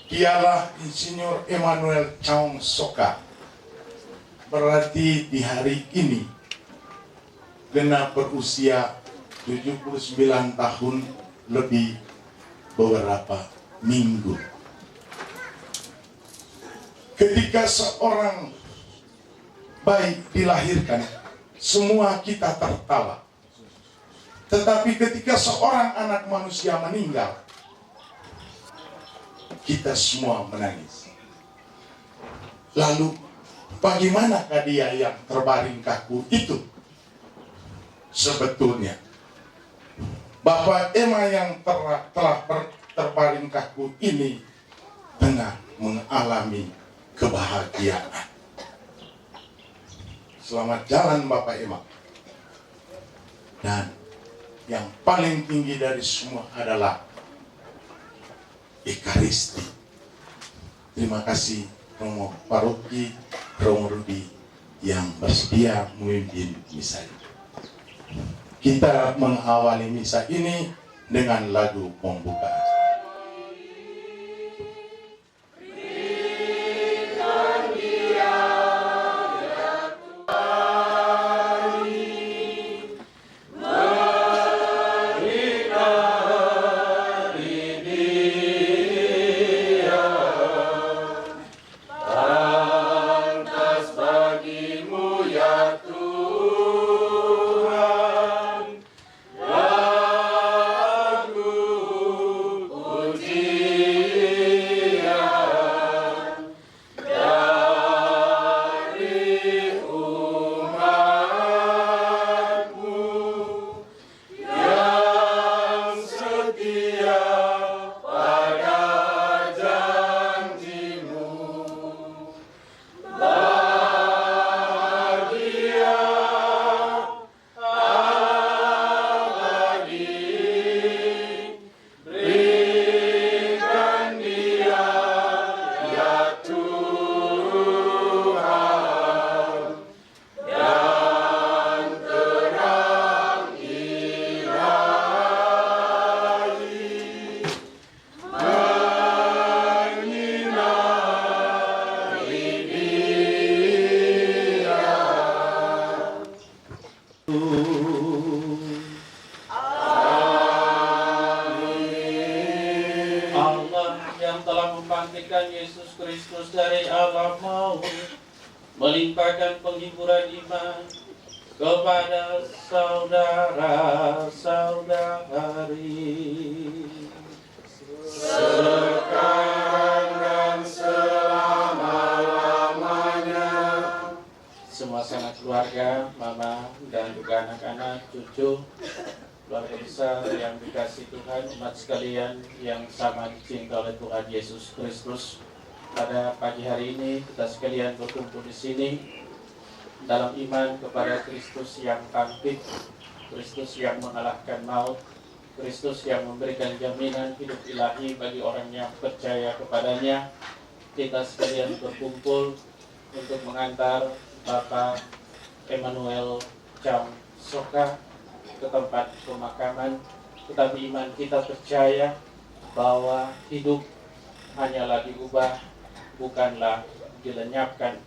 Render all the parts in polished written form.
Dialah Insinyur Emmanuel Chong Soka. Berarti di hari ini genap berusia 79 tahun lebih beberapa minggu. Ketika seorang bayi dilahirkan, semua kita tertawa. Tetapi ketika seorang anak manusia meninggal, kita semua menangis. Lalu bagaimanakah dia yang terbaring kaku itu? Sebetulnya Bapak Emma yang telah terbaring kaku ini tengah mengalami kebahagiaan. Selamat jalan Bapak Emma. Dan yang paling tinggi dari semua adalah Ekaristi. Terima kasih Romo Paroki, Romo Rudi yang bersedia memimpin misa ini. Kita mengawali misa ini dengan lagu pembukaan. Yesus Kristus dari alam maut melimpahkan penghiburan iman kepada saudara-saudari sekarang dan selama-lamanya. Semua sanak keluarga, mama dan juga anak-anak, cucu, keluarga besar yang dikasihi Tuhan, umat sekalian yang sama dicinta oleh Tuhan Yesus Kristus. Pada pagi hari ini kita sekalian berkumpul di sini dalam iman kepada Kristus yang bangkit, Kristus yang mengalahkan maut, Kristus yang memberikan jaminan hidup ilahi bagi orang yang percaya kepadanya. Kita sekalian berkumpul untuk mengantar Bapak Emmanuel Chong Soka ke tempat pemakaman. Tetapi iman kita percaya bahwa hidup hanyalah diubah, bukanlah dilenyapkan.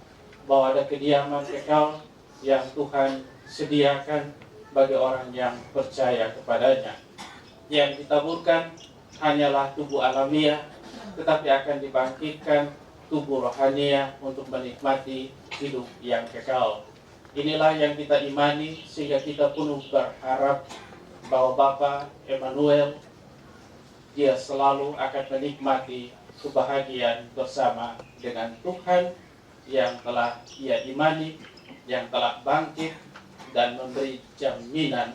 Bahwa ada kediaman kekal yang Tuhan sediakan bagi orang yang percaya kepadanya. Yang ditaburkan hanyalah tubuh alamiah, tetapi akan dibangkitkan tubuh rohania untuk menikmati hidup yang kekal. Inilah yang kita imani, sehingga kita penuh berharap bahwa Bapak Emmanuel, dia selalu akan menikmati kebahagiaan bersama dengan Tuhan yang telah ia imani, yang telah bangkit dan memberi jaminan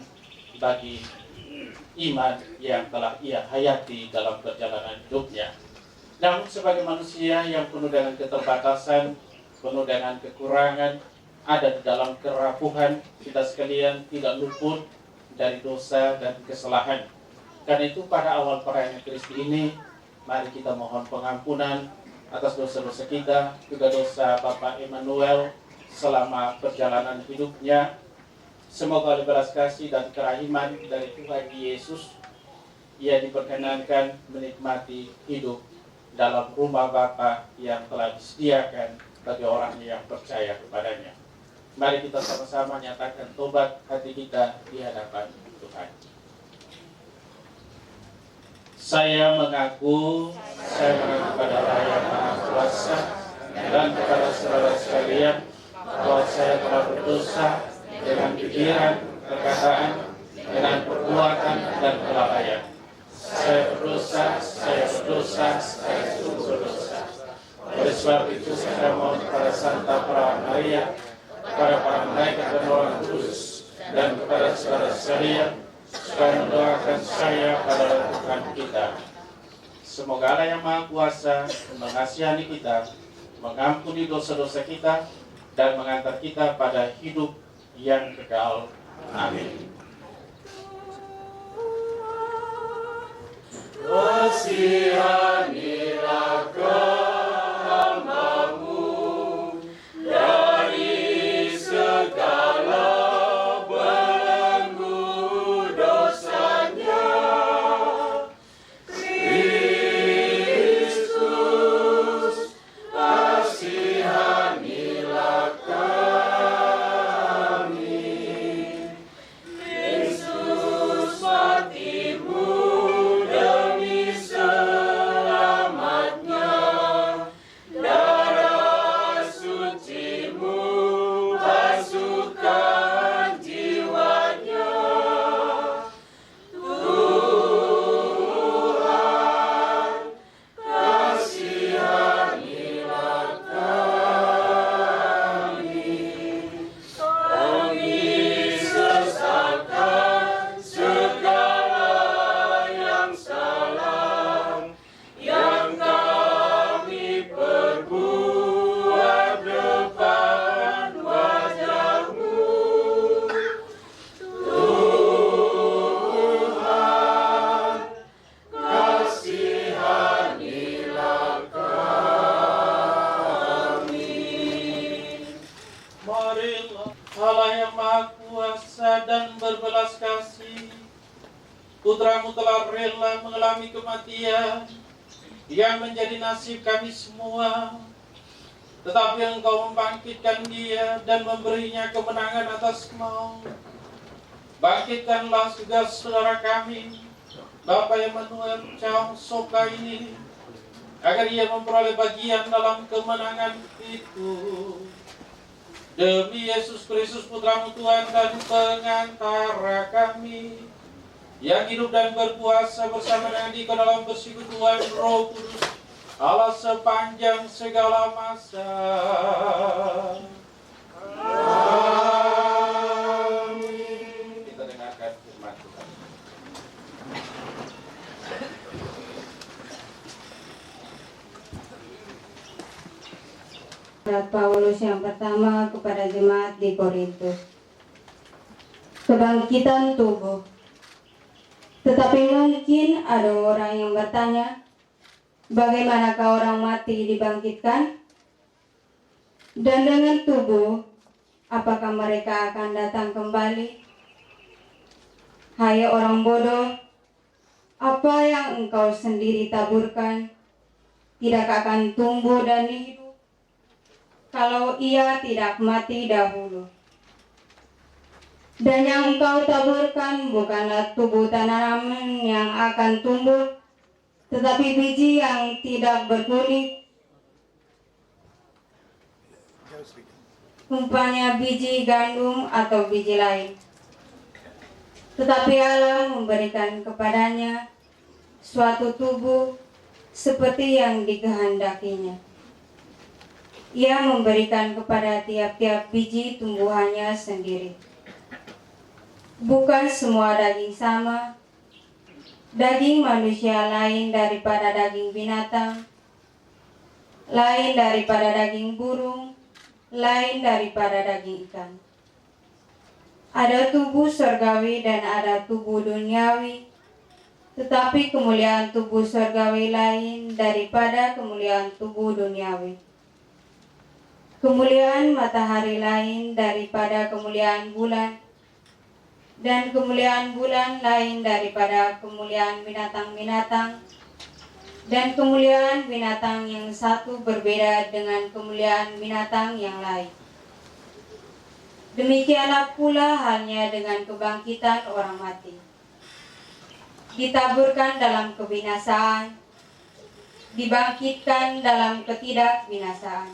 bagi iman yang telah ia hayati dalam perjalanan hidupnya. Namun sebagai manusia yang penuh dengan keterbatasan, penuh dengan kekurangan, ada di dalam kerapuhan, kita sekalian tidak luput dari dosa dan kesalahan. Karena itu pada awal perayaan Kristi ini, mari kita mohon pengampunan atas dosa-dosa kita, juga dosa Bapak Emmanuel selama perjalanan hidupnya. Semoga oleh belas kasih dan kerahiman dari Tuhan Yesus, ia diperkenankan menikmati hidup dalam rumah Bapa yang telah disediakan bagi orang yang percaya kepadanya. Mari kita sama-sama nyatakan tobat hati kita di hadapan Tuhan. Saya mengaku pada Allah yang Maha Kuasa dan kepada saudara sekalian bahwa saya telah berdosa dengan pikiran, perkataan, dengan perbuatan dan kelalaian. Saya berdosa. Oleh sebab itu saya mohon kepada Santa Perawan Maria, kepada para malaikat dan orang kudus, dan kepada saudara sekalian, supaya mendoakan saya pada Tuhan kita. Semoga Allah yang Maha Kuasa mengasihani kita, mengampuni dosa-dosa kita, dan mengantar kita pada hidup yang kekal. Amin. Kasihanilah hamba-Mu dari segala belenggu dosanya. Kristus, kasihanilah kami. Kristus, mati-Mu demi selamatnya. Darah suci-Mu basuhkan jiwanya. Tuhan, kasihanilah kami. Kami sesalkan segala yang salah yang kami perbuat depan wajah-Mu. Tuhan, kasihanilah kami. Marilah Allah yang Maha Kuasa dan berbelas kasih, Putra-Mu telah rela mengalami kematian yang menjadi nasib kami semua, tetapi Engkau membangkitkan Dia dan memberinya kemenangan atas maut. Bangkitkanlah juga saudara kami, Bapak Emmanuel Chong Soka ini, agar ia memperoleh bagian dalam kemenangan itu. Demi Yesus Kristus Putra-Mu Tuhan dan pengantara kami, yang hidup dan berkuasa bersama dengan Dikau dalam persekutuan Roh Kudus, Allah sepanjang segala masa. Amin. Kita dengarkan firman Tuhan. Surat Paulus yang pertama kepada jemaat di Korintus. Kebangkitan tubuh. Tetapi mungkin ada orang yang bertanya, bagaimanakah orang mati dibangkitkan? Dan dengan tubuh, apakah mereka akan datang kembali? Hai orang bodoh, apa yang engkau sendiri taburkan tidak akan tumbuh dan hidup kalau ia tidak mati dahulu. Dan yang engkau taburkan bukanlah tubuh tanaman yang akan tumbuh, tetapi biji yang tidak berkulit, umpamanya biji gandum atau biji lain. Tetapi Allah memberikan kepadanya suatu tubuh seperti yang dikehendakinya. Ia memberikan kepada tiap-tiap biji tumbuhannya sendiri. Bukan semua daging sama. Daging manusia lain daripada daging binatang, lain daripada daging burung, lain daripada daging ikan. Ada tubuh surgawi dan ada tubuh duniawi, tetapi kemuliaan tubuh surgawi lain daripada kemuliaan tubuh duniawi. Kemuliaan matahari lain daripada kemuliaan bulan, dan kemuliaan bulan lain daripada kemuliaan binatang-binatang Dan kemuliaan binatang yang satu berbeda dengan kemuliaan binatang yang lain. Demikianlah pula halnya dengan kebangkitan orang mati. Ditaburkan dalam kebinasaan, dibangkitkan dalam ketidakbinasaan.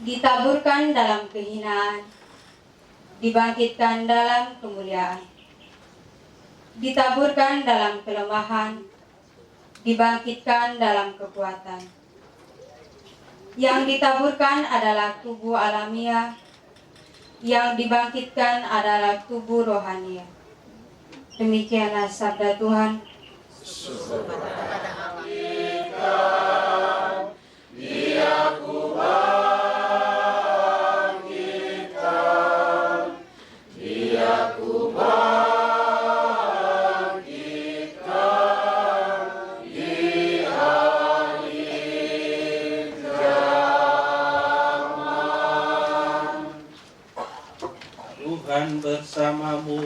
Ditaburkan dalam kehinaan, dibangkitkan dalam kemuliaan. Ditaburkan dalam kelemahan, dibangkitkan dalam kekuatan. Yang ditaburkan adalah tubuh alamiah, yang dibangkitkan adalah tubuh rohania. Demikianlah sabda Tuhan. Tuhan bersamamu.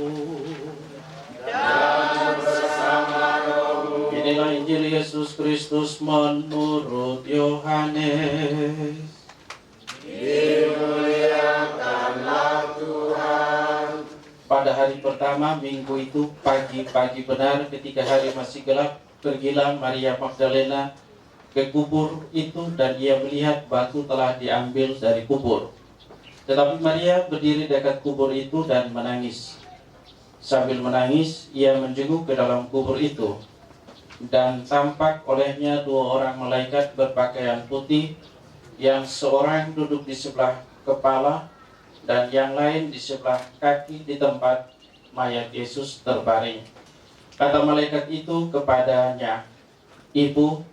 Inilah Injil Yesus Kristus menurut Yohanes. Dimuliakanlah Tuhan. Pada hari pertama minggu itu, pagi-pagi benar ketika hari masih gelap, pergilah Maria Magdalena ke kubur itu dan ia melihat batu telah diambil dari kubur. Tetapi Maria berdiri dekat kubur itu dan menangis. Sambil menangis, ia menjenguk ke dalam kubur itu. Dan tampak olehnya dua orang malaikat berpakaian putih, yang seorang duduk di sebelah kepala dan yang lain di sebelah kaki di tempat mayat Yesus terbaring. Kata malaikat itu kepadanya, "Ibu,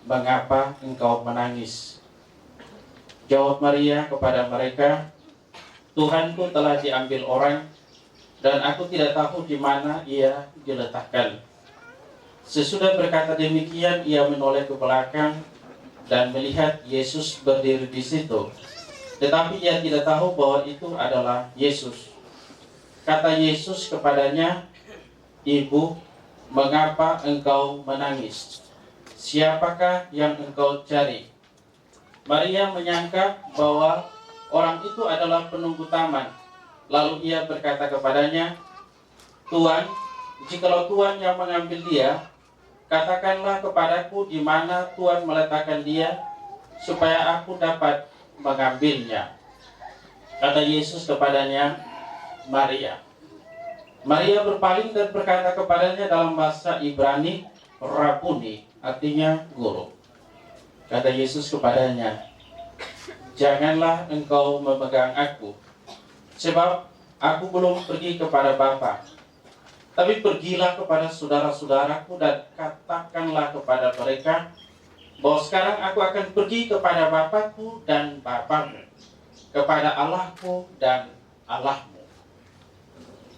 mengapa engkau menangis?" Jawab Maria kepada mereka, "Tuhanku telah diambil orang, dan aku tidak tahu di mana ia diletakkan." Sesudah berkata demikian, ia menoleh ke belakang dan melihat Yesus berdiri di situ. Tetapi ia tidak tahu bahwa itu adalah Yesus. Kata Yesus kepadanya, "Ibu, mengapa engkau menangis? Siapakah yang engkau cari?" Maria menyangka bahwa orang itu adalah penunggu taman. Lalu ia berkata kepadanya, "Tuan, jikalau Tuan yang mengambil dia, katakanlah kepadaku di mana Tuan meletakkan dia, supaya aku dapat mengambilnya." Kata Yesus kepadanya, "Maria." Maria berpaling dan berkata kepadanya dalam bahasa Ibrani, "Rabuni," artinya guru. Kata Yesus kepadanya, "Janganlah engkau memegang aku, sebab aku belum pergi kepada Bapa. Tapi pergilah kepada saudara-saudaraku dan katakanlah kepada mereka bahwa sekarang aku akan pergi kepada Bapakku dan Bapamu, kepada Allahku dan Allahmu."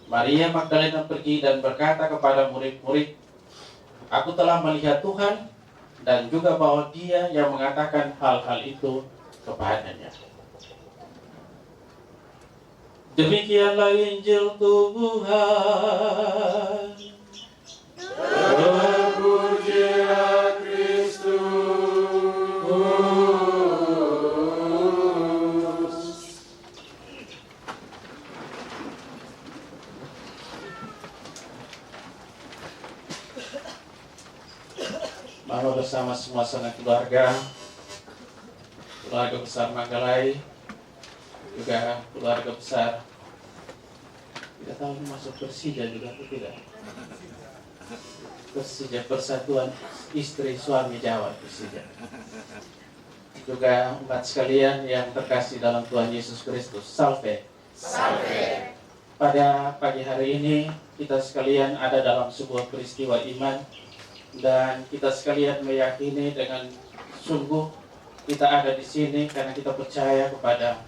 Maria Magdalena pergi dan berkata kepada murid-murid, "Aku telah melihat Tuhan," dan juga bahwa Dia yang mengatakan hal-hal itu kepadanya. Demikianlah Injil Tuhan. Terpujilah Kristus. Mama bersama semua sanak keluarga besar Manggalai, juga keluarga besar, tidak tahu ini masuk Persija juga atau tidak. Persija, Persatuan Istri Suami Jawa, Persija. Juga umat sekalian yang terkasih dalam Tuhan Yesus Kristus, Salve. Salve. Pada pagi hari ini kita sekalian ada dalam sebuah peristiwa iman, dan kita sekalian meyakini dengan sungguh kita ada di sini karena kita percaya kepada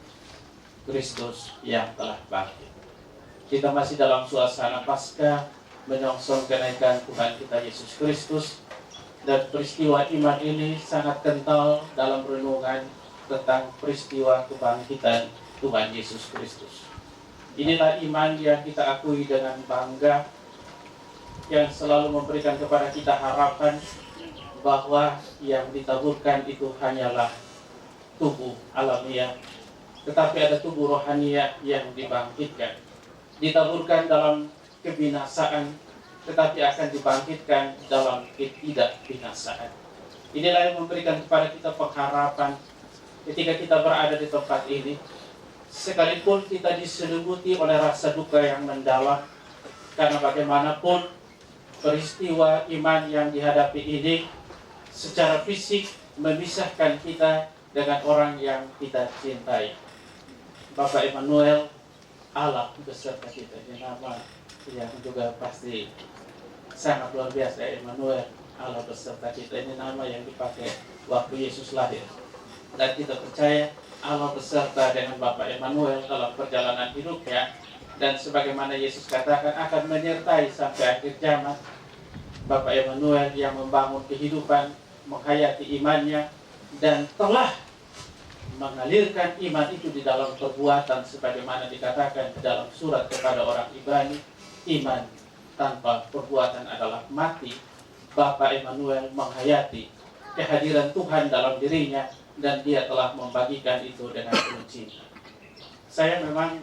Kristus yang telah bangkit. Kita masih dalam suasana Paskah, menyongsong kenaikan Tuhan kita Yesus Kristus, dan peristiwa iman ini sangat kental dalam renungan tentang peristiwa kebangkitan Tuhan Yesus Kristus. Inilah iman yang kita akui dengan bangga, yang selalu memberikan kepada kita harapan bahwa yang ditaburkan itu hanyalah tubuh alamiah, tetapi ada tubuh rohaniah yang dibangkitkan. Ditaburkan dalam kebinasaan, tetapi akan dibangkitkan dalam ketidakbinasaan. Inilah yang memberikan kepada kita pengharapan ketika kita berada di tempat ini. Sekalipun kita diselimuti oleh rasa duka yang mendalam, karena bagaimanapun peristiwa iman yang dihadapi ini secara fisik memisahkan kita dengan orang yang kita cintai. Bapak Emmanuel, Allah beserta kita. Ini nama yang juga pasti sangat luar biasa. Emmanuel, Allah beserta kita. Ini nama yang dipakai waktu Yesus lahir. Dan kita percaya Allah beserta dengan Bapak Emmanuel dalam perjalanan hidupnya. Dan sebagaimana Yesus katakan akan menyertai sampai akhir zaman. Bapak Emmanuel yang membangun kehidupan, menghayati imannya, dan telah mengalirkan iman itu di dalam perbuatan sebagaimana dikatakan di dalam surat kepada orang Ibrani, iman tanpa perbuatan adalah mati. Bapak Emmanuel menghayati kehadiran Tuhan dalam dirinya dan dia telah membagikan itu dengan penuh cinta. Saya memang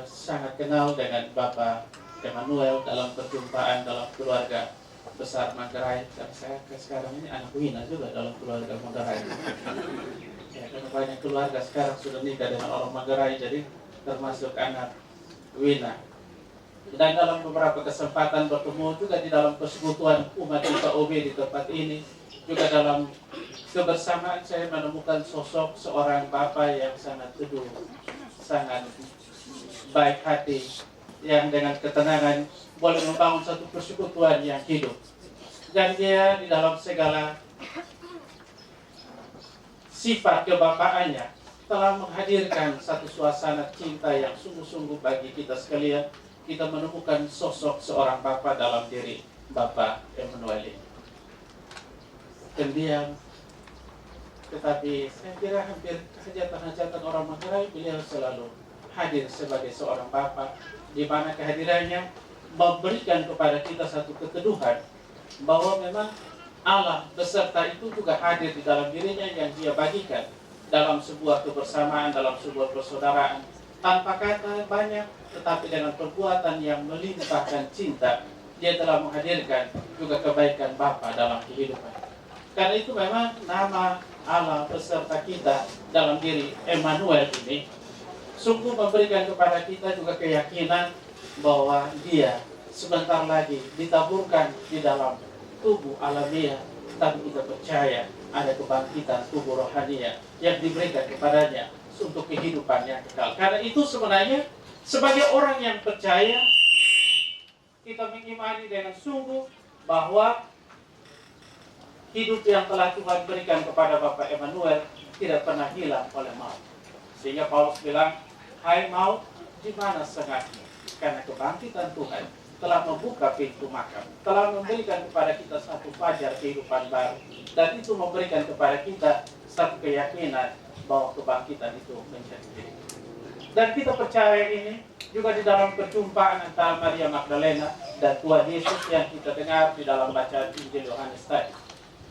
sangat kenal dengan Bapak Emmanuel dalam perjumpaan dalam keluarga besar Manggarai, dan saya sekarang ini anak Wina juga dalam keluarga Manggarai. Ya, karena banyak keluarga sekarang sudah nikah dengan orang Manggarai, jadi termasuk anak Wina. Dan dalam beberapa kesempatan bertemu juga di dalam persekutuan umat IPOB di tempat ini, juga dalam kebersamaan saya menemukan sosok seorang bapak yang sangat teduh, sangat baik hati, yang dengan ketenangan boleh membangun satu persekutuan yang hidup. Dan dia di dalam segala sifat kebapaannya telah menghadirkan satu suasana cinta yang sungguh-sungguh bagi kita sekalian. Kita menemukan sosok seorang bapa dalam diri Bapak Emmanuel. Pendiam, tetapi saya kira hampir hajatan-hajatan orang Manggarai beliau selalu hadir sebagai seorang bapa, di mana kehadirannya memberikan kepada kita satu keteduhan bahwa memang Allah beserta itu juga hadir di dalam dirinya yang dia bagikan dalam sebuah kebersamaan, dalam sebuah persaudaraan, tanpa kata banyak, tetapi dengan perbuatan yang melimpahkan cinta, dia telah menghadirkan juga kebaikan Bapa dalam kehidupan. Karena itu memang nama Allah beserta kita dalam diri Emmanuel ini sungguh memberikan kepada kita juga keyakinan bahwa dia sebentar lagi ditaburkan di dalam tubuh alamiah, tapi kita percaya ada kebangkitan tubuh rohania yang diberikan kepadanya untuk kehidupan yang kekal. Karena itu sebenarnya sebagai orang yang percaya, kita mengimani dengan sungguh bahwa hidup yang telah Tuhan berikan kepada Bapak Emmanuel tidak pernah hilang oleh maut. Sehingga Paulus bilang, hai maut, di mana sengatmu? Karena kebangkitan Tuhan telah membuka pintu makam, telah memberikan kepada kita satu fajar kehidupan baru, dan itu memberikan kepada kita satu keyakinan bahwa kebangkitan itu menjadi milik. Dan kita percaya ini juga di dalam perjumpaan antara Maria Magdalena dan Tuhan Yesus yang kita dengar di dalam bacaan Injil Yohanes tadi.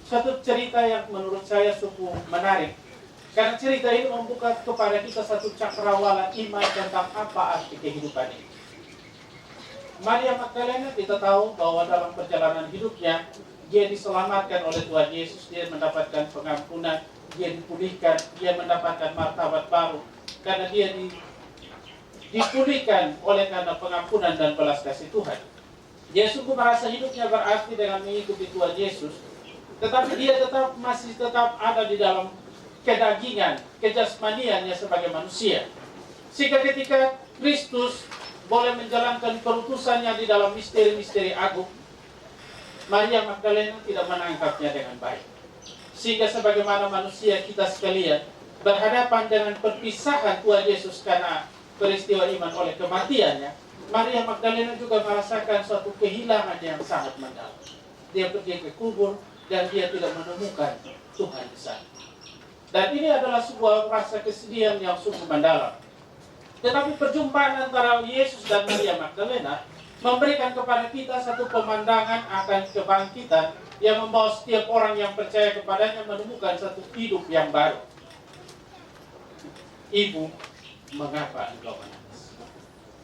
Satu cerita yang menurut saya cukup menarik, karena cerita ini membuka kepada kita satu cakrawala iman tentang apa arti kehidupan ini. Maria Magdalena kita tahu bahwa dalam perjalanan hidupnya dia diselamatkan oleh Tuhan Yesus, dia mendapatkan pengampunan, dia dipulihkan, dia mendapatkan martabat baru karena dia dipulihkan oleh karena pengampunan dan belas kasih Tuhan. Dia sungguh merasa hidupnya berarti dengan mengikuti Tuhan Yesus, tetapi dia masih tetap ada di dalam kedagingan, kejasmaniannya sebagai manusia. Sehingga ketika Kristus boleh menjalankan perutusannya di dalam misteri-misteri agung, Maria Magdalena tidak menangkapnya dengan baik. Sehingga sebagaimana manusia kita sekalian berhadapan dengan perpisahan Tuhan Yesus karena peristiwa iman oleh kematiannya, Maria Magdalena juga merasakan suatu kehilangan yang sangat mendalam. Dia pergi ke kubur dan dia tidak menemukan Tuhan di sana. Dan ini adalah sebuah rasa kesedihan yang sungguh mendalam. Tetapi perjumpaan antara Yesus dan Maria Magdalena memberikan kepada kita satu pemandangan akan kebangkitan yang membawa setiap orang yang percaya kepadanya menemukan satu hidup yang baru. Ibu, mengapa engkau menangis?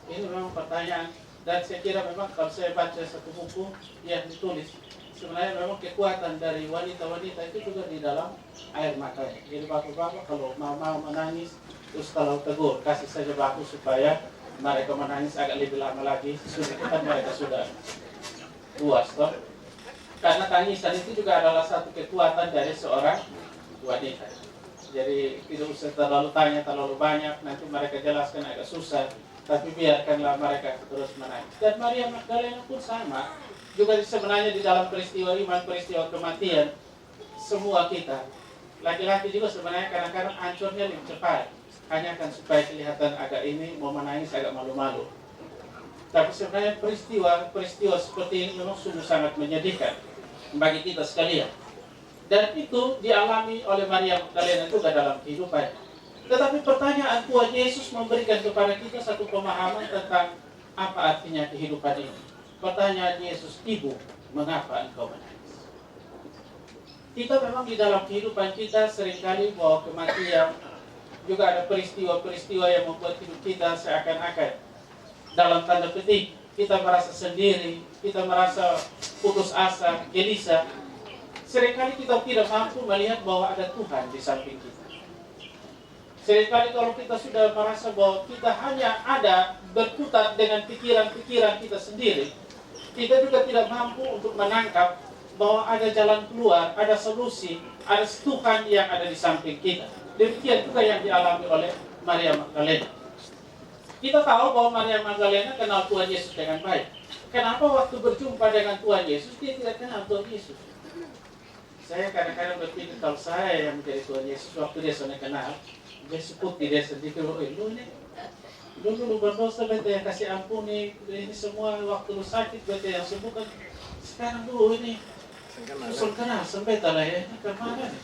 Ini memang pertanyaan, dan saya kira memang kalau saya baca satu buku yang ditulis, sebenarnya memang kekuatan dari wanita-wanita itu juga di dalam air matanya. Jadi bapak-bapak kalau mau menangis, terus kalau tegur, kasih saja baku supaya mereka menangis agak lebih lama lagi, sudah kan mereka sudah puas toh. Karena tangisan itu juga adalah satu kekuatan dari seorang wanita. Jadi tidak usah terlalu tanya terlalu banyak, nanti mereka jelaskan agak susah. Tapi biarkanlah mereka terus menangis. Dan Maria Magdalena pun sama. Juga sebenarnya di dalam peristiwa iman, peristiwa kematian, semua kita, laki-laki juga sebenarnya kadang-kadang hancurnya lebih cepat. Hanya kan supaya kelihatan agak ini mau menangis agak malu-malu. Tapi sebenarnya peristiwa seperti ini memang sungguh sangat menyedihkan bagi kita sekalian. Dan itu dialami oleh Maria Magdalena juga dalam kehidupan. Tetapi pertanyaan Tuhan Yesus memberikan kepada kita satu pemahaman tentang apa artinya kehidupan ini. Pertanyaan Yesus, Ibu, mengapa engkau menangis? Kita memang di dalam kehidupan kita seringkali bahwa kematian, juga ada peristiwa-peristiwa yang membuat hidup kita seakan-akan dalam tanda petik kita merasa sendiri, kita merasa putus asa, gelisah. Seringkali kita tidak mampu melihat bahwa ada Tuhan di samping kita. Seringkali kalau kita sudah merasa bahwa kita hanya ada berkutat dengan pikiran-pikiran kita sendiri, kita juga tidak mampu untuk menangkap bahwa ada jalan keluar, ada solusi, ada Tuhan yang ada di samping kita. Demikian juga yang dialami oleh Maria Magdalena. Kita tahu bahwa Maria Magdalena kenal Tuhan Yesus dengan baik. Kenapa waktu berjumpa dengan Tuhan Yesus, dia tidak kenal Tuhan Yesus? Saya kadang-kadang berpikir kalau saya yang menjadi Tuhan Yesus, waktu dia sudah kenal, dia seputi, dia sedikit, lu ini, dulu lu berdosa, beta yang kasih ampuni, ini semua waktu lu sakit, beta yang sembuhkan. Sekarang dulu ini, usul kenal, sembeta lah ya, ini kemana nih?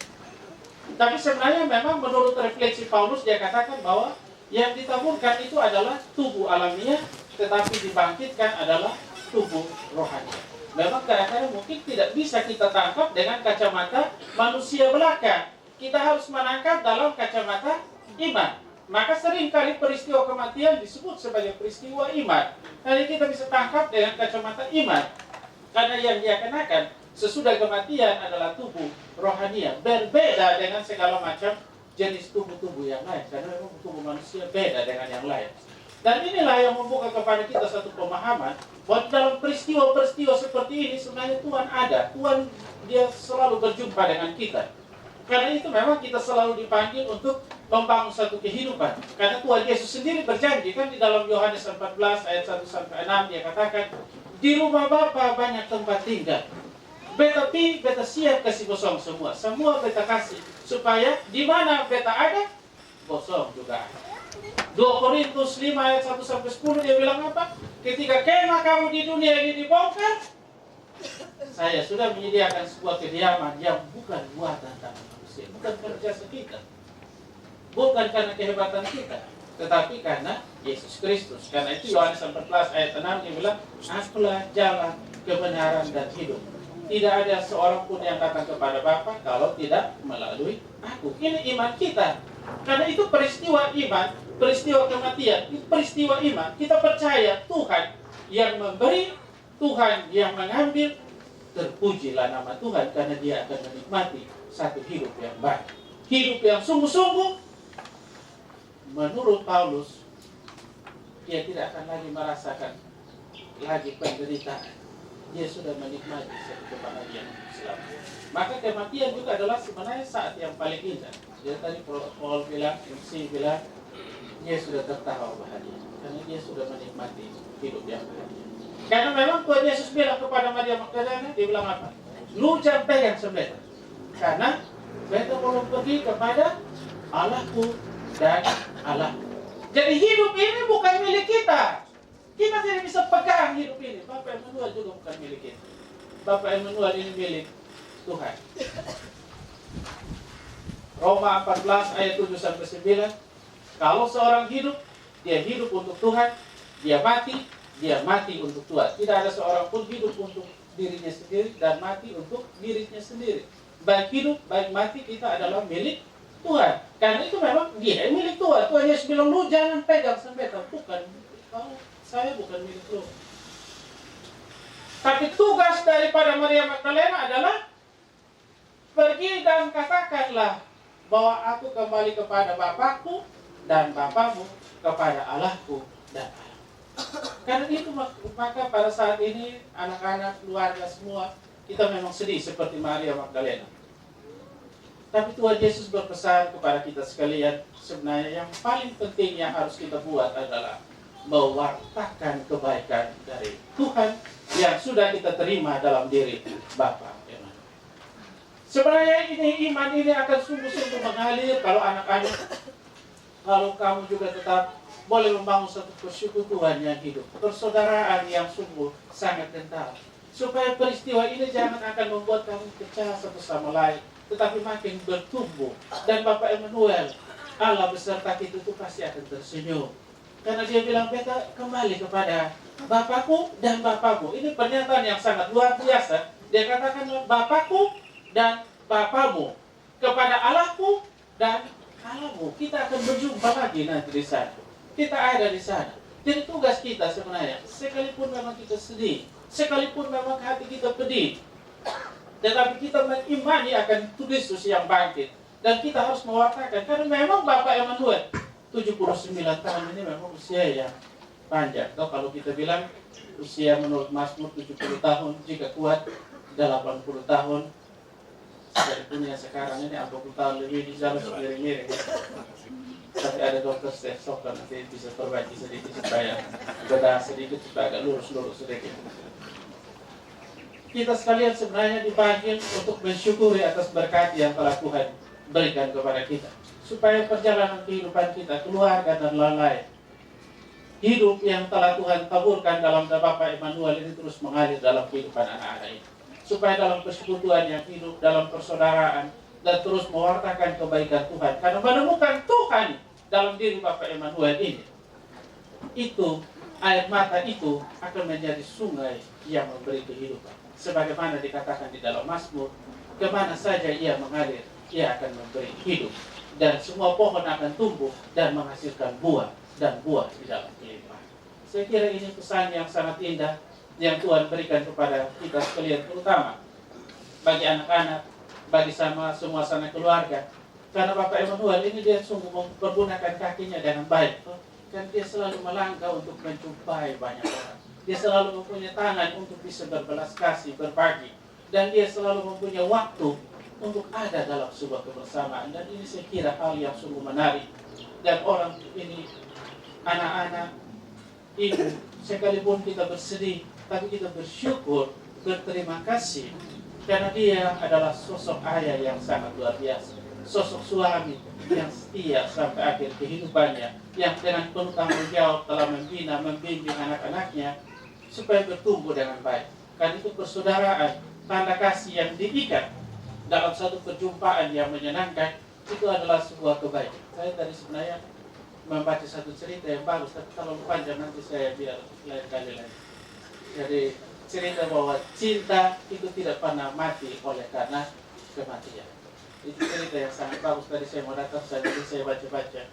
Tapi sebenarnya memang menurut refleksi Paulus, dia katakan bahwa yang ditaburkan itu adalah tubuh alamiah, tetapi dibangkitkan adalah tubuh rohani. Memang kadang-kadang mungkin tidak bisa kita tangkap dengan kacamata manusia belaka. Kita harus menangkap dalam kacamata iman. Maka seringkali peristiwa kematian disebut sebagai peristiwa iman. Jadi kita bisa tangkap dengan kacamata iman. Karena yang dia kenakan sesudah kematian adalah tubuh rohania. Berbeda dengan segala macam jenis tubuh-tubuh yang lain. Karena memang tubuh manusia beda dengan yang lain. Dan inilah yang membuka kepada kita satu pemahaman bahwa dalam peristiwa-peristiwa seperti ini sebenarnya Tuhan ada. Tuhan dia selalu berjumpa dengan kita. Karena itu memang kita selalu dipanggil untuk membangun satu kehidupan. Karena Tuhan Yesus sendiri berjanji kan di dalam Yohanes 14 ayat 1-6 dia katakan, di rumah Bapa banyak tempat tinggal. Beta siap kasih kosong semua. Semua beta kasih supaya di mana beta ada, kosong juga ada. 2 Korintus 5 ayat 1-10 dia bilang apa? Ketika kemah kamu di dunia ini dibongkar, saya sudah menyediakan sebuah kediaman yang bukan buatan tangan manusia, bukan karena jasa kita, bukan karena kehebatan kita, tetapi karena Yesus Kristus. Karena itu Yohanes 14 ayat 6 dia bilang, akulah jalan, kebenaran dan hidup. Tidak ada seorang pun yang datang kepada Bapa kalau tidak melalui aku. Ini iman kita. Karena itu peristiwa iman, peristiwa kematian, itu peristiwa iman. Kita percaya Tuhan yang memberi, Tuhan yang mengambil. Terpujilah nama Tuhan karena dia akan menikmati satu hidup yang baik. Hidup yang sungguh-sungguh. Menurut Paulus, dia tidak akan lagi merasakan lagi penderitaan. Dia sudah menikmati satu kebahagiaan selama. Maka kematian juga adalah sebenarnya saat yang paling indah. Dia tadi Paul bilang, MC bilang, dia sudah tertawa bahagia karena dia sudah menikmati hidup yang bahagia. Karena memang Tuhan Yesus bilang kepada Maria Magdalena, dia bilang apa? Lu jangan pegang sembeta, karena beta belum pergi kepada Allahku dan Allahku. Jadi hidup ini bukan milik kita. Kita tidak bisa pegang hidup ini. Bapak Emmanuel juga bukan milik kita. Bapak Emmanuel ini milik Tuhan. Roma 14 ayat 7-9. Kalau seorang hidup, dia hidup untuk Tuhan. Dia mati untuk Tuhan. Tidak ada seorang pun hidup untuk dirinya sendiri dan mati untuk dirinya sendiri. Baik hidup, baik mati kita adalah milik Tuhan. Karena itu memang dia milik Tuhan. Tuhan Yesus bilang, lu jangan pegang senjata. Bukan, saya bukan milik lu. Tapi tugas daripada Maria Magdalena adalah pergi dan katakanlah bahwa aku kembali kepada Bapakku dan Bapakmu, kepada Allahku dan Allah. Karena itu maka pada saat ini anak-anak, keluarga semua kita memang sedih seperti Maria Magdalena. Tapi Tuhan Yesus berpesan kepada kita sekalian, sebenarnya yang paling penting yang harus kita buat adalah mewartakan kebaikan dari Tuhan yang sudah kita terima dalam diri Bapa. Sebenarnya ini iman ini akan sungguh-sungguh mengalir kalau anak-anak, kalau kamu juga tetap boleh membangun satu persekutuan yang hidup, persaudaraan yang sungguh sangat kental, supaya peristiwa ini jangan akan membuat kamu pecah satu sama lain, tetapi makin bertumbuh. Dan Bapak Emmanuel, Allah beserta kita itu pasti akan tersenyum, karena dia bilang, beta kembali kepada Bapakku dan Bapakmu. Ini pernyataan yang sangat luar biasa. Dia katakan, Bapakku dan Bapakmu, kepada Allahku dan Allahmu. Kita akan berjumpa lagi nanti di sana. Kita ada di sana. Jadi tugas kita sebenarnya, sekalipun memang kita sedih, sekalipun memang hati kita pedih, tetapi kita mengimani akan Kristus yang bangkit. Dan kita harus mewartakan, karena memang Bapak Emmanuel 79 tahun ini memang usia yang panjang. Atau kalau kita bilang usia menurut Mazmur 70 tahun, jika kuat 80 tahun. Dari punya sekarang ini 40 tahun lebih di jalan miring-miring. Tapi ada dokter stethoscope nanti bisa perbaiki sedikit supaya bedah sedikit supaya agak lurus-lurus sedikit. Kita sekalian sebenarnya dipanggil untuk mensyukuri atas berkat yang telah Tuhan berikan kepada kita, supaya perjalanan kehidupan kita, keluarga dan lain-lain, hidup yang telah Tuhan taburkan dalam Bapak Emmanuel ini terus mengalir dalam kehidupan anak-anak ini, supaya dalam persekutuan yang hidup, dalam persaudaraan, dan terus mewartakan kebaikan Tuhan. Karena menemukan Tuhan dalam diri Bapak Emmanuel ini, itu air mata itu akan menjadi sungai yang memberi kehidupan. Sebagaimana dikatakan di dalam Mazmur, kemana saja ia mengalir, ia akan memberi hidup. Dan semua pohon akan tumbuh dan menghasilkan buah, dan buah di dalam kelimpahan. Saya kira ini pesan yang sangat indah yang Tuhan berikan kepada kita sekalian, terutama bagi anak-anak, bagi semua sanak keluarga. Karena Bapak Emmanuel ini dia sungguh mempergunakan kakinya dengan baik. Dan dia selalu melangkah untuk menjumpai banyak orang. Dia selalu mempunyai tangan untuk bisa berbelas kasih, berbagi. Dan dia selalu mempunyai waktu untuk ada dalam sebuah kebersamaan. Dan ini saya kira hal yang sungguh menarik. Dan orang ini, anak-anak, ibu, sekalipun kita bersedih, tapi kita bersyukur, berterima kasih. Karena dia adalah sosok ayah yang sangat luar biasa. Sosok suami yang setia sampai akhir kehidupannya, yang dengan penuh tanggung jawab telah membina, membimbing anak-anaknya supaya bertumbuh dengan baik. Karena itu persaudaraan, tanda kasih yang diikat dalam satu perjumpaan yang menyenangkan, itu adalah sebuah kebaikan. Saya tadi sebenarnya membaca satu cerita yang bagus, tapi kalau panjang nanti saya biar lain kali lagi. Jadi cerita bahwa cinta itu tidak pernah mati oleh karena kematian. Itu cerita yang sangat bagus. Tadi saya mau datang, jadi saya baca-baca.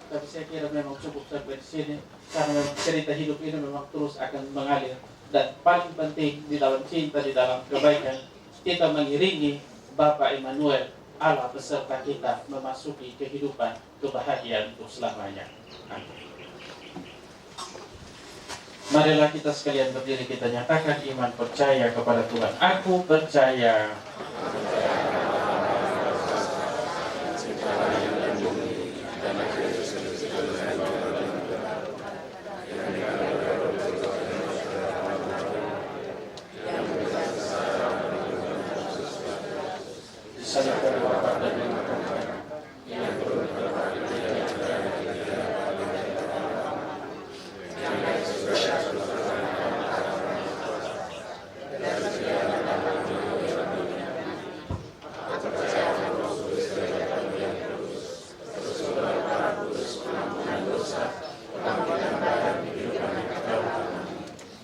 Tapi saya kira memang cukup sampai di sini, karena memang cerita hidup ini memang terus akan mengalir. Dan paling penting di dalam cinta, di dalam kebaikan, kita mengiringi Bapak Emmanuel, Allah beserta kita memasuki kehidupan kebahagiaan untuk selamanya. Amin. Marilah kita sekalian berdiri, kita nyatakan iman percaya kepada Tuhan. Aku percaya.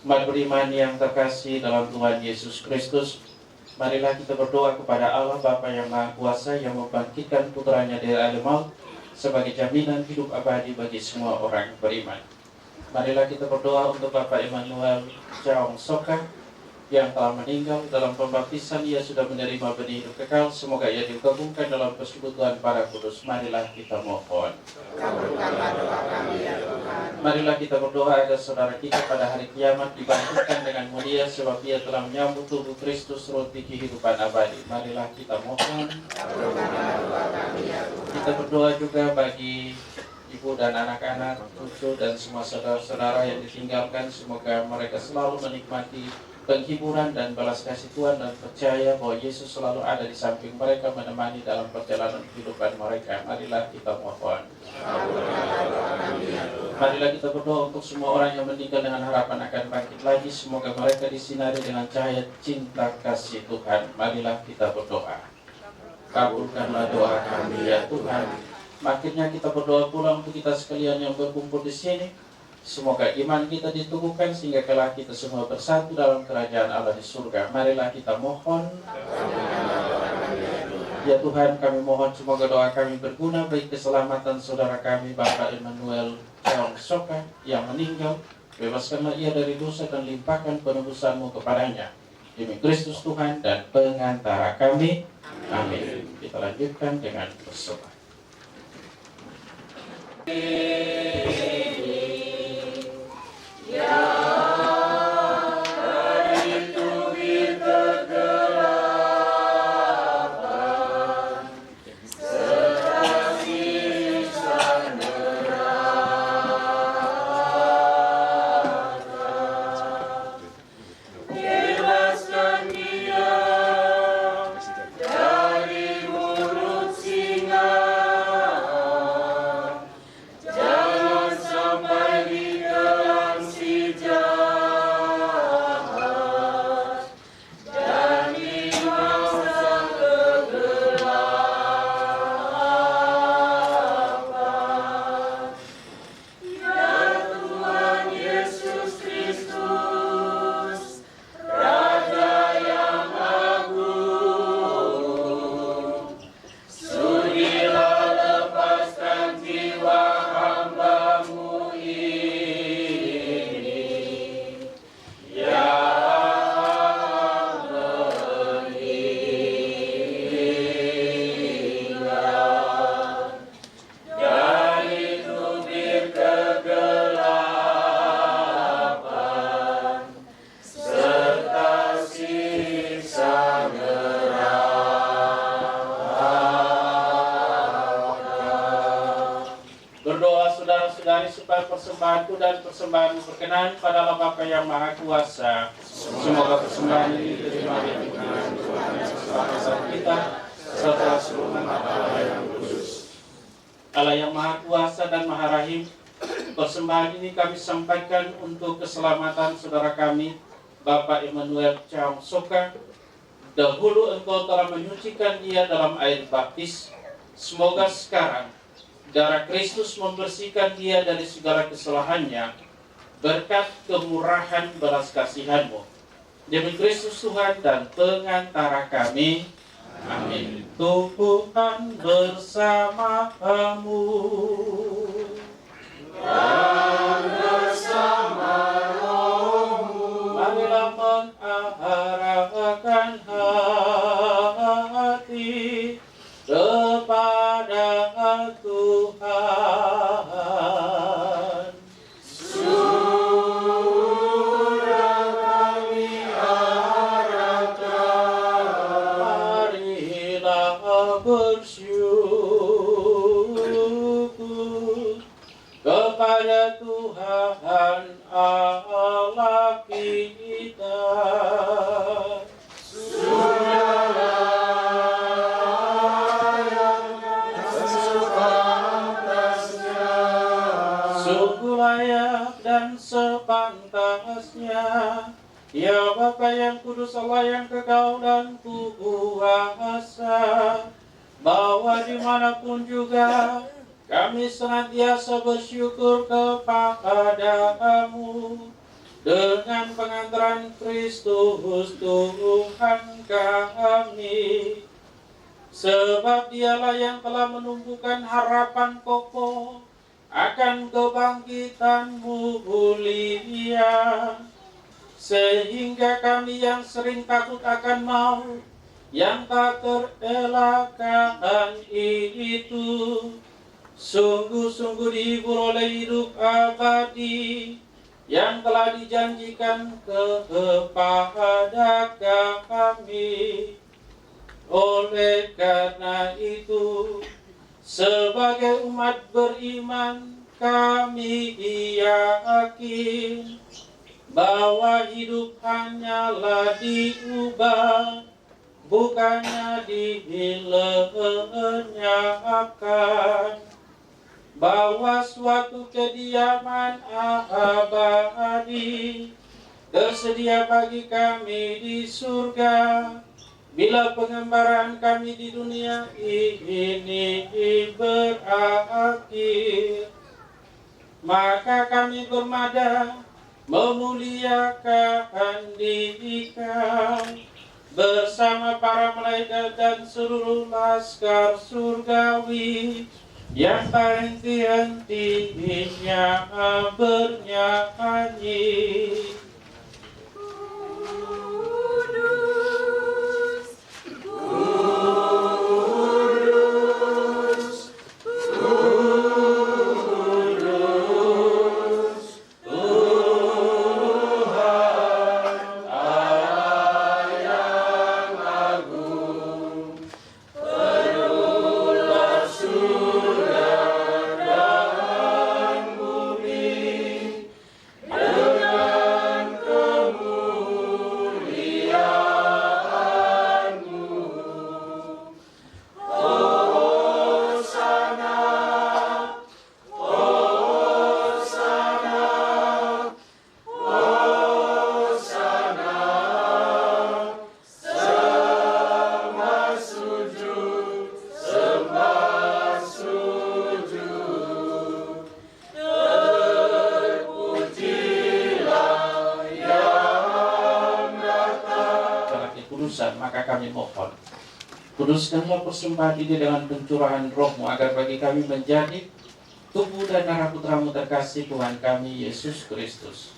Mari beriman yang terkasih dalam Tuhan Yesus Kristus, marilah kita berdoa kepada Allah Bapa yang Maha Kuasa yang membangkitkan putranya dari alam maut sebagai jaminan hidup abadi bagi semua orang beriman. Marilah kita berdoa untuk Bapak Immanuel Chaung Soka yang telah meninggal dalam pembaptisan. Ia sudah menerima benih hidup kekal. Semoga ia digabungkan dalam persekutuan para kudus. Marilah kita mohon. Kabulkanlah doa kami ya Tuhan. Marilah kita berdoa agar saudara kita pada hari kiamat dibangkitkan dengan mulia sebab ia telah menyambut tubuh Kristus roti kehidupan abadi. Marilah kita mohon. Kabulkanlah doa kami ya Tuhan. Kita berdoa juga bagi ibu dan anak-anak, cucu dan semua saudara-saudara yang ditinggalkan. Semoga mereka selalu menikmati penghiburan dan balas kasih Tuhan dan percaya bahwa Yesus selalu ada di samping mereka menemani dalam perjalanan kehidupan mereka. Marilah kita mohon. Marilah kita berdoa untuk semua orang yang meninggal dengan harapan akan bangkit lagi. Semoga mereka disinari dengan cahaya cinta kasih Tuhan. Marilah kita berdoa. Kabulkanlah doa kami ya Tuhan. Akhirnya kita berdoa pula untuk kita sekalian yang berkumpul di sini. Semoga iman kita diteguhkan sehingga kelak kita semua bersatu dalam kerajaan Allah di surga. Marilah kita mohon. Ya Tuhan, kami mohon semoga doa kami berguna bagi keselamatan saudara kami Bapak Immanuel Chaung Soka yang meninggal. Bebaskanlah ia dari dosa dan limpahkan penebusan-Mu kepadanya. Demi Kristus Tuhan dan pengantara kami. Amin. Kita lanjutkan dengan bersolat. Persembahanku dan persembahanmu berkenan pada Allah Bapa yang Maha Kuasa. Semoga persembahan ini diterima di Tuhan kita serta seluruh umat Allah yang kudus. Allah yang Maha Kuasa dan Maha Rahim, persembahan ini kami sampaikan untuk keselamatan saudara kami Bapak Immanuel Chaung Soka. Dahulu Engkau telah menyucikan dia dalam air baptis. Semoga sekarang darah Kristus membersihkan dia dari segala kesalahannya berkat kemurahan belas kasihan-Mu. Demi Kristus Tuhan dan pengantara kami. Amin. Tuhan bersamamu. Dan bersama rohmu. Marilah mengarahkan hati kepada Tuhan. Sudah kami arahkan. Marilah bersyukur kepada Tuhan Allah kita. Dan sepantasnya, ya Bapa yang kudus, Allah yang kekal dan kuasa, bahwa dimanapun juga kami senantiasa bersyukur kepadamu dengan pengantaran Kristus Tuhan kami. Sebab dialah yang telah menumbuhkan harapan kokoh akan kebangkitan mulia, sehingga kami yang sering takut akan maut, yang tak terelakkan itu, sungguh-sungguh dihibur oleh hidup abadi yang telah dijanjikan kepada kami. Oleh karena itu, sebagai umat beriman, kami yakin bahwa hidup hanyalah diubah, bukannya dilenyapkan, bahwa suatu kediaman abadi tersedia bagi kami di surga bila pengembaraan kami di dunia ini berakhir. Maka kami bermada memuliakan Dia bersama para malaikat dan seluruh laskar surgawi yang tak henti-hentinya bernyanyi. Maka kami mohon, kuduskanlah persembahan ini dengan pencurahan roh-Mu, agar bagi kami menjadi tubuh dan darah Putra-Mu terkasih, Tuhan kami Yesus Kristus.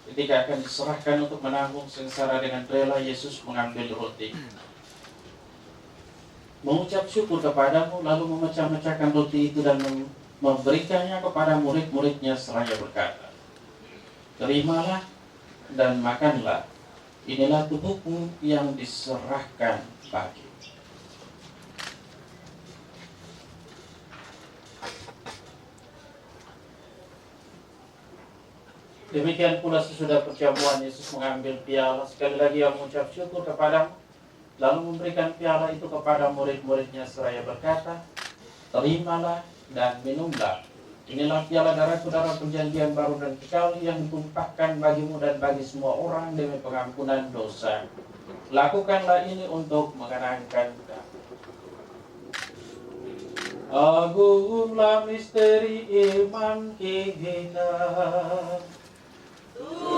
Ketika akan diserahkan untuk menanggung sengsara, dengan rela Yesus mengambil roti, mengucap syukur kepadamu, lalu memecah-mecahkan roti itu dan memberikannya kepada murid-muridnya seraya berkata, "Terimalah dan makanlah. Inilah tubuhku yang diserahkan bagi." Demikian pula sesudah perjamuan, Yesus mengambil piala, sekali lagi Ia mengucap syukur kepadamu, lalu memberikan piala itu kepada murid-muridnya seraya berkata, "Terimalah dan minumlah. Inilah piala darahku, darah perjanjian baru dan kekal, yang ditumpahkan bagimu dan bagi semua orang demi pengampunan dosa. Lakukanlah ini untuk mengenangkan kami." Agunglah misteri iman kita.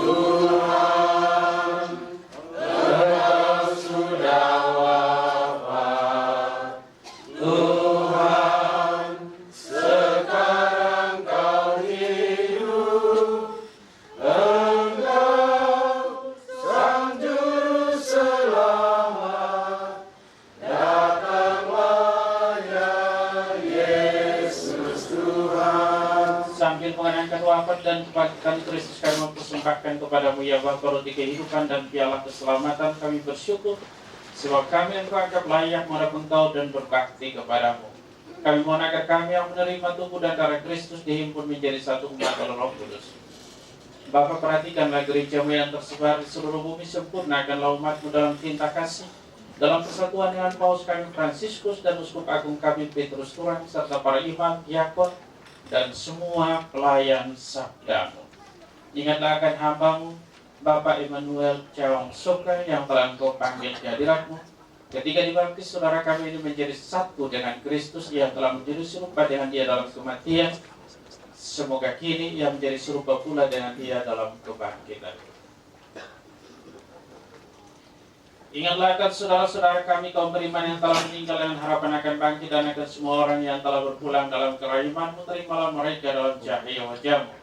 Tuhan, Engkau sudah wafat. Tuhan, sekarang Kau hidup. Engkau Sang Juru Selamat. Datanglah ya Yesus Tuhan. Sambil mengenangkan wafat dan kebangkitan Kristus, kami mempersembahkan kepadamu ya Bapa roti kehidupan dan piala keselamatan. Kami bersyukur sebab kami Engkau anggap layak menghadap Engkau dan berbakti kepadamu. Kami mohon agar kami yang menerima tubuh dan darah Kristus dihimpun menjadi satu umat oleh Roh Kudus. Bapa, perhatikanlah gereja-Mu yang tersebar di seluruh bumi, sempurnakanlah umat-Mu dalam cinta kasih, dalam persatuan dengan Paus kami Fransiskus dan Uskup Agung kami Petrus Turang, serta para imam, diakon, dan semua pelayan sabda-Mu. Ingatlah akan hamba-Mu, Bapak Emmanuel Chawang Soka, yang telah Engkau panggil ke hadirat-Mu. Ketika dibaptis, saudara kami ini menjadi satu dengan Kristus yang telah menjadi serupa dengan Dia dalam kematian. Semoga kini Ia menjadi serupa pula dengan Dia dalam kebangkitan. Ingatlah akan saudara-saudara kami kaum beriman yang telah meninggal dengan harapan akan bangkit, dan akan semua orang yang telah berpulang dalam kerajaan-Mu. Terimalah mereka dalam cahaya wajah-Mu.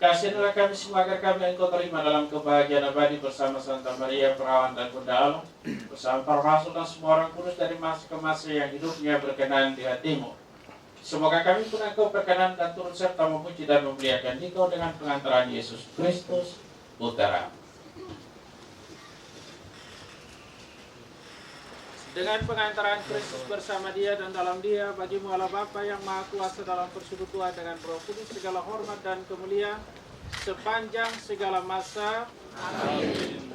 Kasihilah kami semua agar kami Engkau terima dalam kebahagiaan abadi bersama Santa Maria Perawan dan Bunda Allah, bersama para rasul dan semua orang kudus dari masa ke masa yang hidupnya berkenan di hati-Mu. Semoga kami pun Engkau berkenan dan turut serta memuji dan memuliakan Engkau dengan pengantaran Yesus Kristus Putra. Dengan pengantaran Kristus bersama Dia dan dalam Dia, bagi-Mu Allah Bapa yang Maha Kuasa dalam persekutuan dengan Roh Kudus, segala hormat dan kemuliaan sepanjang segala masa. Amin.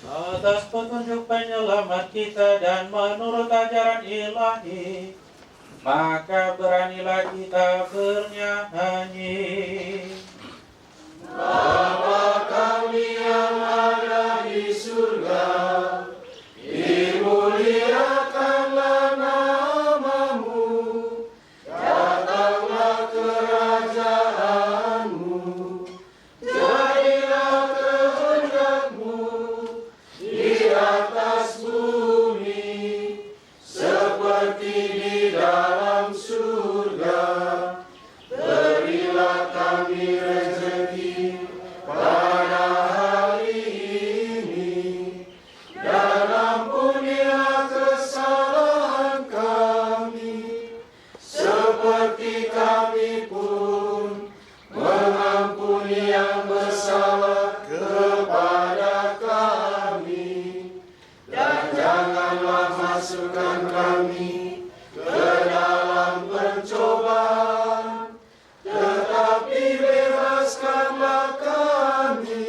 Atas petunjuk penyelamat kita dan menurut ajaran ilahi, maka beranilah kita bernyanyi. Bapa kami yang ada di surga, dimuliakanlah nama-Mu, datanglah kerajaan-Mu, jadilah kehendak-Mu di atas bumi seperti di dalam surga. Berilah kami rezeki pada hari ini, dan ampunilah kesalahan kami, seperti kami pun mengampuni yang bersalah kepada kami. Dan janganlah masukkan kami ke dalam pencobaan, tetapi bebaskanlah kami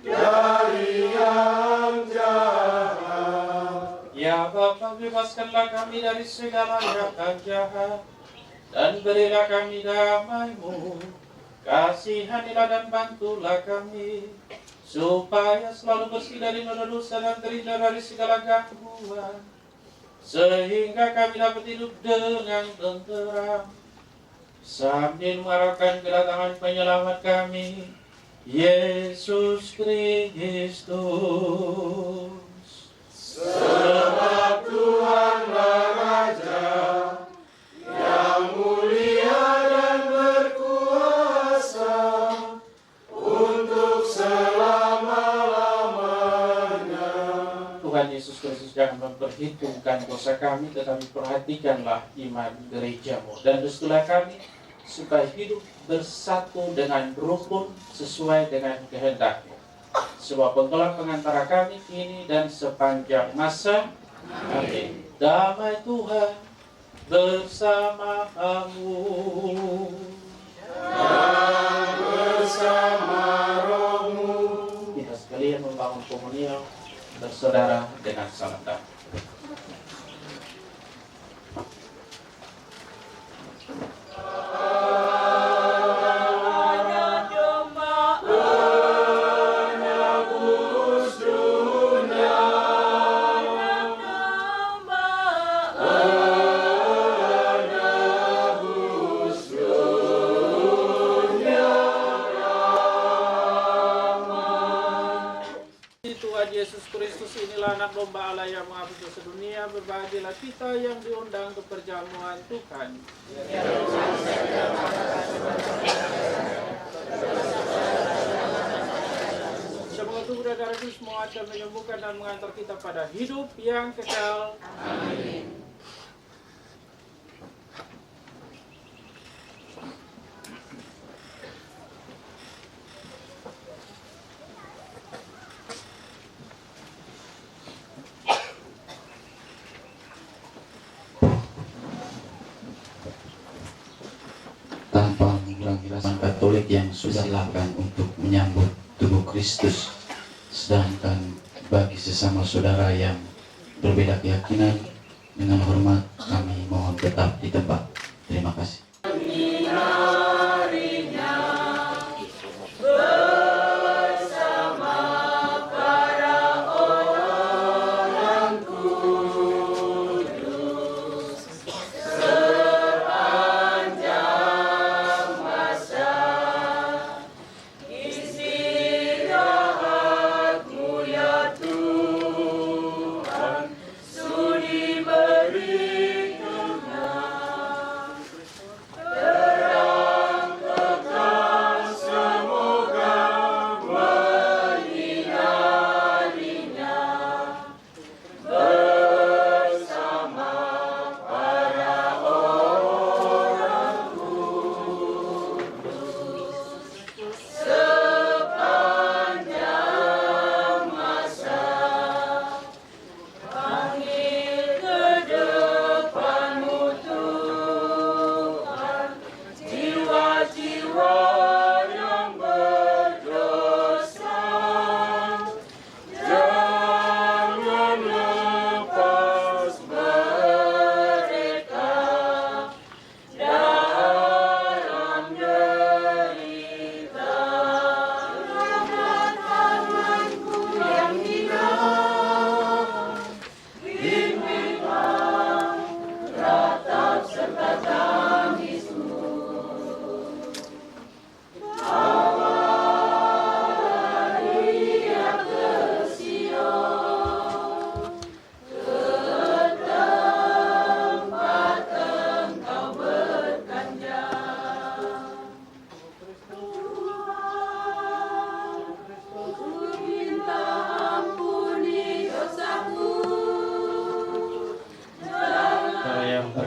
dari yang jahat. Ya Bapa, bebaskanlah kami dari segala yang jahat, dan berilah kami damai-Mu. Kasihanilah dan bantulah kami, supaya selalu bersih dari noda dosa dan terhindar dari segala gangguan, sehingga kami dapat hidup dengan tenteram, sambil mengharapkan kedatangan penyelamat kami, Yesus Kristus. Sebab Tuhanlah Raja yang mulia dan berkuasa untuk selama-lamanya. Tuhan Yesus Kristus, jangan memperhitungkan dosa kami, tetapi perhatikanlah iman gereja-Mu, dan restulah kami supaya hidup bersatu dengan rukun sesuai dengan kehendak-Mu. Sebab Engkaulah pengantara kami kini dan sepanjang masa. Amin. Damai Tuhan bersama-Mu. Dan bersama roh-Mu. Kita sekalian membangun komunion bersaudara dengan salam damai. Yesus Kristus, inilah anak domba Allah yang menghapus dosa dunia. Berbahagialah kita yang diundang ke perjamuan Tuhan. Semoga tubuh dan darah Kristus menguatkan, menyembuhkan dan mengantar kita pada hidup yang kekal. Amin. Tanpa mengurangi rasa Katolik yang sudah dilakukan untuk menyambut tubuh Kristus, sedangkan bagi sesama saudara yang berbeda keyakinan, dengan hormat kami mohon tetap di tempat. Terima kasih.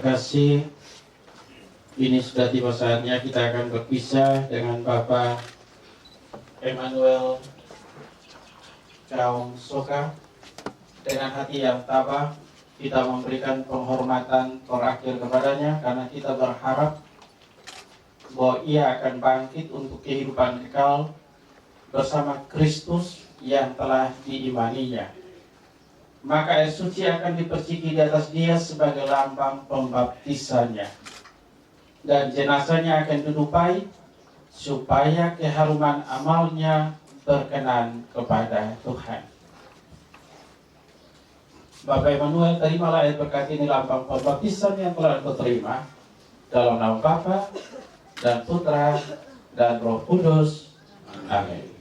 kasih, ini sudah tiba saatnya kita akan berpisah dengan Bapak Emmanuel Chaung Soka. Dengan hati yang tabah, kita memberikan penghormatan terakhir kepadanya karena kita berharap bahwa ia akan bangkit untuk kehidupan kekal bersama Kristus yang telah diimaninya. Maka air suci akan diperciki di atas dia sebagai lambang pembaptisannya, dan jenazahnya akan dilupai supaya keharuman amalnya berkenan kepada Tuhan. Bapak Emmanuel, terimalah air berkat ini lambang pembaptisan yang telah Engkau terima, dalam nama Bapa dan Putra dan Roh Kudus. Amin.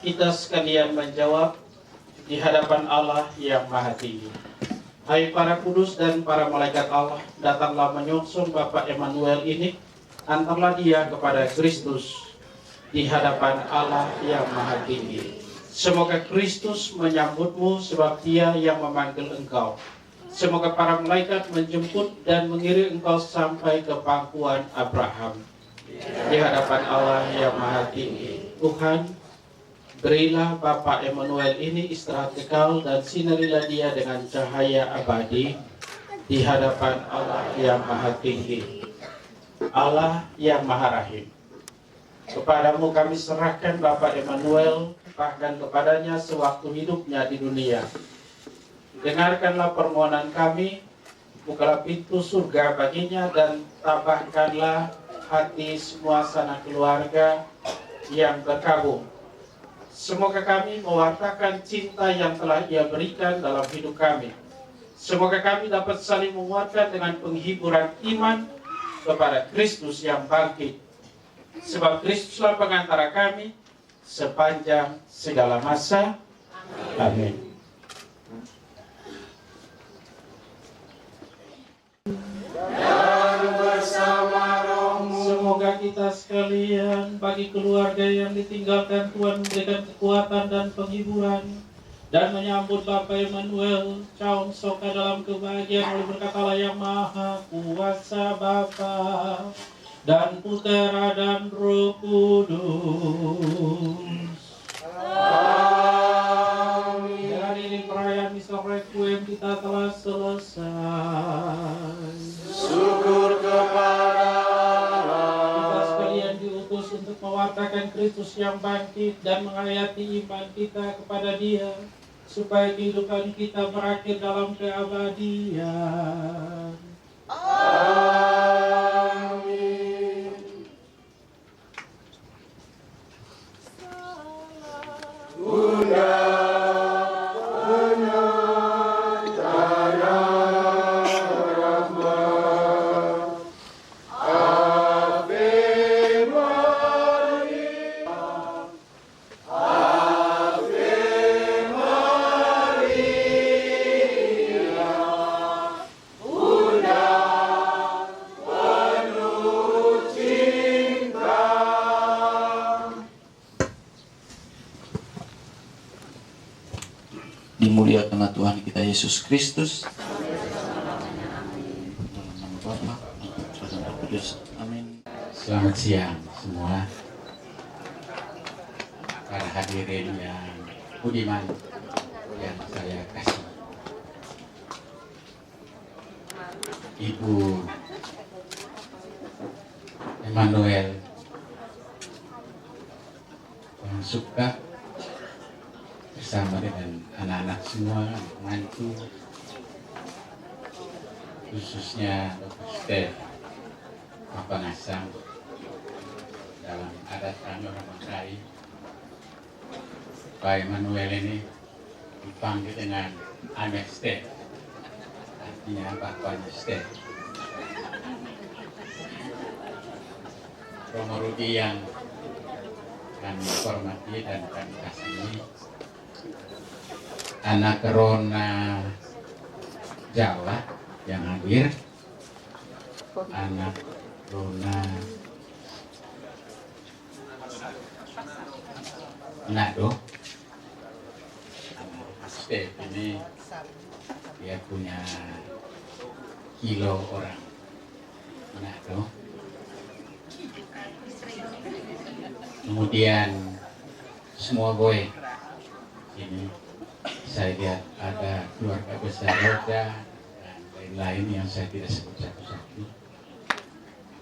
Kita sekalian menjawab di hadapan Allah yang Maha Tinggi. Hai para kudus dan para malaikat Allah, datanglah menyongsong Bapak Emmanuel ini, antarlah dia kepada Kristus di hadapan Allah yang Maha Tinggi. Semoga Kristus menyambutmu sebab dia yang memanggil engkau. Semoga para malaikat menjemput dan mengiring engkau sampai ke pangkuan Abraham di hadapan Allah yang Maha Tinggi. Tuhan, berilah Bapak Emmanuel ini istirahat kekal dan sinarilah dia dengan cahaya abadi di hadapan Allah yang Maha Tinggi. Allah yang Maha Rahim, kepadamu kami serahkan Bapak Emmanuel, bahkan kepadanya sewaktu hidupnya di dunia. Dengarkanlah permohonan kami, bukalah pintu surga baginya, dan tabahkanlah hati semua sanak keluarga yang berkabung. Semoga kami mewartakan cinta yang telah Ia berikan dalam hidup kami. Semoga kami dapat saling menguatkan dengan penghiburan iman kepada Kristus yang bangkit. Sebab Kristuslah pengantara kami sepanjang segala masa. Amin. Semoga kita sekalian, bagi keluarga yang ditinggalkan, Tuhan memberikan kekuatan dan penghiburan, dan menyambut Bapak Emmanuel Chaung Soka dalam kebahagiaan oleh berkat Allah yang Maha Kuasa, Bapa dan Putra dan Roh Kudus. Amin. Hari ini perayaan misa requiem kita telah selesai. Syukur kepada untuk mewartakan Kristus yang bangkit dan menghayati iman kita kepada Dia, supaya kehidupan kita berakhir dalam keabadian. Amin. Dimuliakanlah Tuhan kita Yesus Kristus. Dalam nama Bapa, Putra dan Roh Kudus. Amin. Selamat siang semua para hadirin yang budiman yang saya kasih. Ibu Emmanuel yang suka bersama dengan anak-anak semua, mantu, khususnya Dr. Steph Mapangasang dalam adat kami orang Manggarai. Pak Emmanuel ini dipanggil dengan Amet Steph, artinya bapaknya Steph. Romo Rudi yang kami hormati dan kami kasihi, anak Rona Jawa yang hadir, anak Rona Manado, Steph ini dia punya kilo orang Manado. Kemudian semua goe ini saya lihat ada keluarga besar Roda dan lain-lain yang saya tidak sebut satu-satu,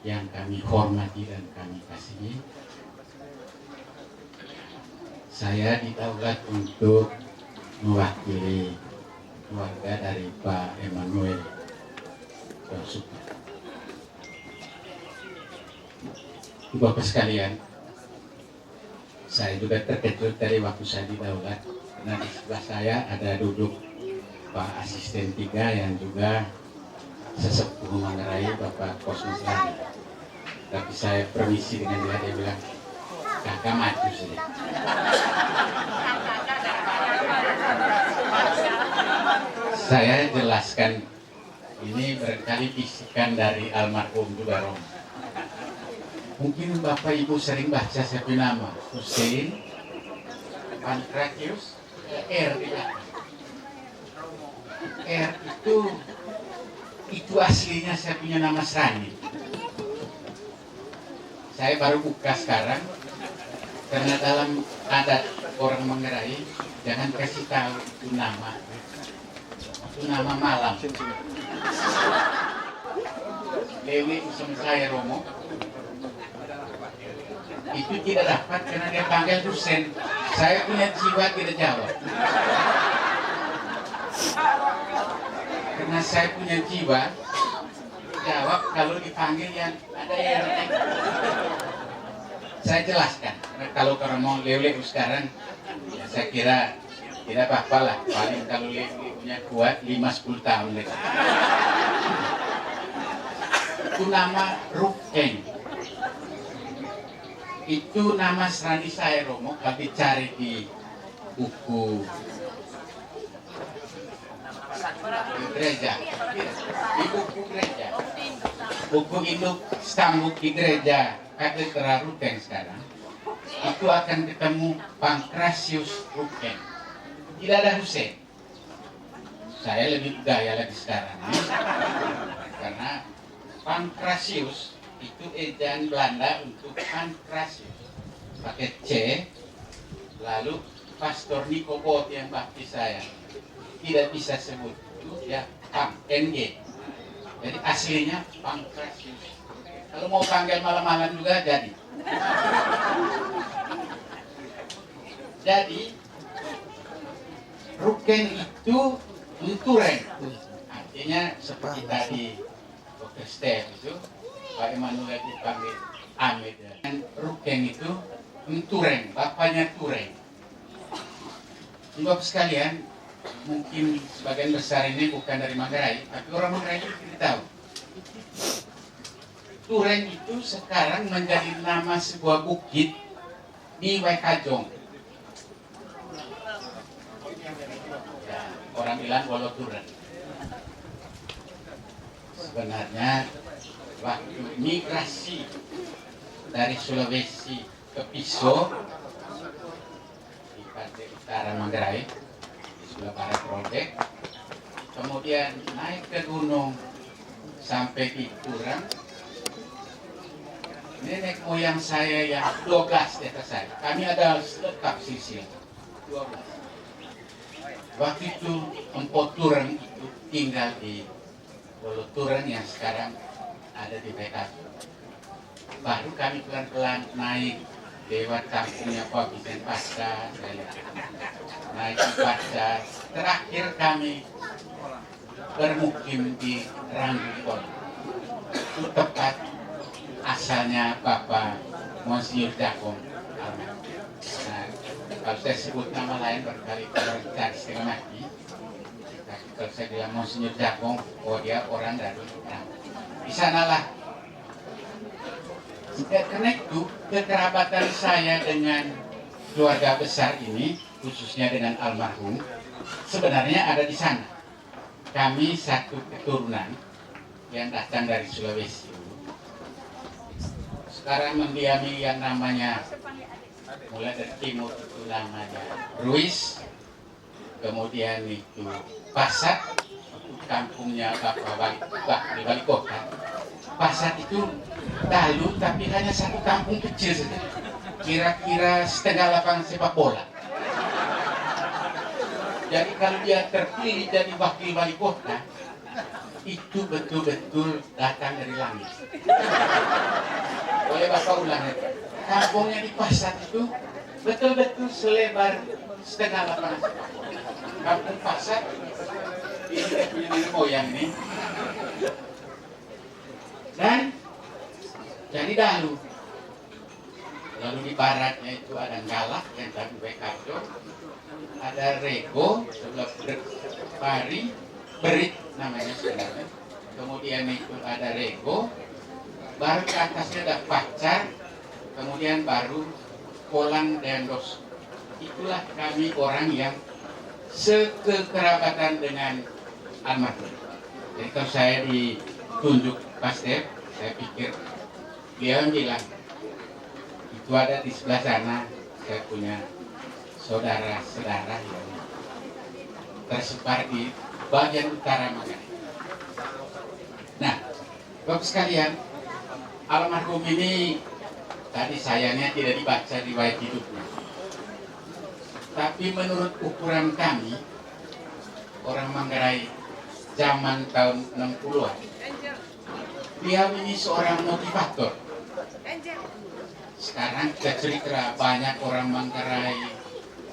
yang kami hormati dan kami kasihi. Saya didaulat untuk mewakili keluarga dari Pak Emmanuel Basuki. Bapak sekalian, saya juga terkejut dari waktu saya didaulat, karena di sebelah saya ada duduk Pak Asisten 3 yang juga sesepuh Manggarai, Bapak Kosmus Lani. Tapi saya permisi dengan dia bilang, kakak maju saja. Saya jelaskan, ini barangkali bisikan dari almarhum juga Romo. Mungkin Bapak Ibu sering baca siapa nama Hussein Pankratius R ya. R itu aslinya saya punya nama Srani. Saya baru buka sekarang karena dalam adat orang Manggarai jangan kasih tahu itu nama malam. Lewi sama saya Romo itu tidak dapat karena dia panggil Hussein. Saya punya jiwa tidak jawab. Karena saya punya jiwa jawab kalau dipanggil yang ada RT. Saya jelaskan. Karena kalau mau Lewi sekarang, ya saya kira tidak apa-apa lah. Paling kalau Lewi punya kuat 5-10 tahun lagi. Itu nama Rukeng. Itu nama Srani saya Romo, kalau dicari di buku di gereja, di buku gereja, buku induk stambuk di gereja Katedral Rukeng sekarang, itu akan ketemu Pankratius Rukeng. Tidak ada Hussein. Saya lebih gaya lagi sekarang, karena Pankratius itu ejaan Belanda untuk Pankratius, pakai C, lalu Pastor Niko Bot yang baptis saya tidak bisa sebut itu ya Pang NG, jadi aslinya Pankratius. Kalau mau panggil malam-malam juga jadi. Jadi Rukeng itu untureng, artinya seperti tadi Dr. Steph itu Pak Emmanuel dipanggil Amit ya. Dan Rukeng itu Tureng, bapaknya Tureng. Bapak sekalian, mungkin sebagian besar ini bukan dari Manggarai, tapi orang Manggarai itu tidak tahu. Tureng itu sekarang menjadi nama sebuah bukit di Waikajong. Ya, orang bilang Wolotureng. Sebenarnya waktu migrasi dari Sulawesi ke Piso di pantai utara Manggarai di sebelah barat Rodek, kemudian naik ke gunung sampai di Turang. Nenek moyang saya yang 12 di atas saya, kami ada lengkap silsilah 12. Waktu itu Empok Turang itu tinggal di Wolotureng yang sekarang ada di PKB. Baru kami pelan-pelan naik lewat kampungnya Pak Bisen Pasca, naik ke Pasca. Terakhir kami bermukim di Ranggukon. Itu tempat asalnya Bapak Monsinyur Jakom. Nah, kalau saya sebut nama lain berkali orang cari setengah mati. Tapi kalau saya bilang Monsinyur Jakom, oh dia orang dari di sanalah. Karena itu kekerabatan saya dengan keluarga besar ini, khususnya dengan almarhum, sebenarnya ada di sana. Kami satu keturunan yang datang dari Sulawesi. Sekarang mendiami yang namanya, mulai dari timur itu namanya Ruis, kemudian itu Pasat, kampungnya Bapak di Bali Kota. Pasat itu Dalu, tapi hanya satu kampung kecil saja, kira-kira setengah lapangan sepak bola. Jadi kalau dia terpilih jadi wakil wali kota, itu betul-betul datang dari langit. Boleh Bapak ulang itu. Kampungnya di Pasat itu betul-betul selebar setengah lapangan sepak bola. Kampung Pasat, ini dia punya nenek moyang ini. Dan jadi Dalu. Lalu di baratnya itu ada Galak yang tadi Bekarjo, ada Rego, sebelah Pari, Berit namanya sebenarnya. Kemudian itu ada Rego, baru ke atasnya ada Pacar, kemudian baru Kolang Dendos. Itulah kami orang yang sekekerabatan dengan almarhum. Jadi kalau saya ditunjuk Pasteur, saya pikir dia bilang, itu ada di sebelah sana, saya punya saudara-saudara yang tersebar di bagian utara Manggarai. Nah, Bapak sekalian, almarhum ini tadi sayangnya tidak dibaca riwayat hidupnya. Tapi menurut ukuran kami, orang Manggarai zaman tahun 60-an, dia ini seorang motivator. Sekarang kita cerita banyak orang Manggarai,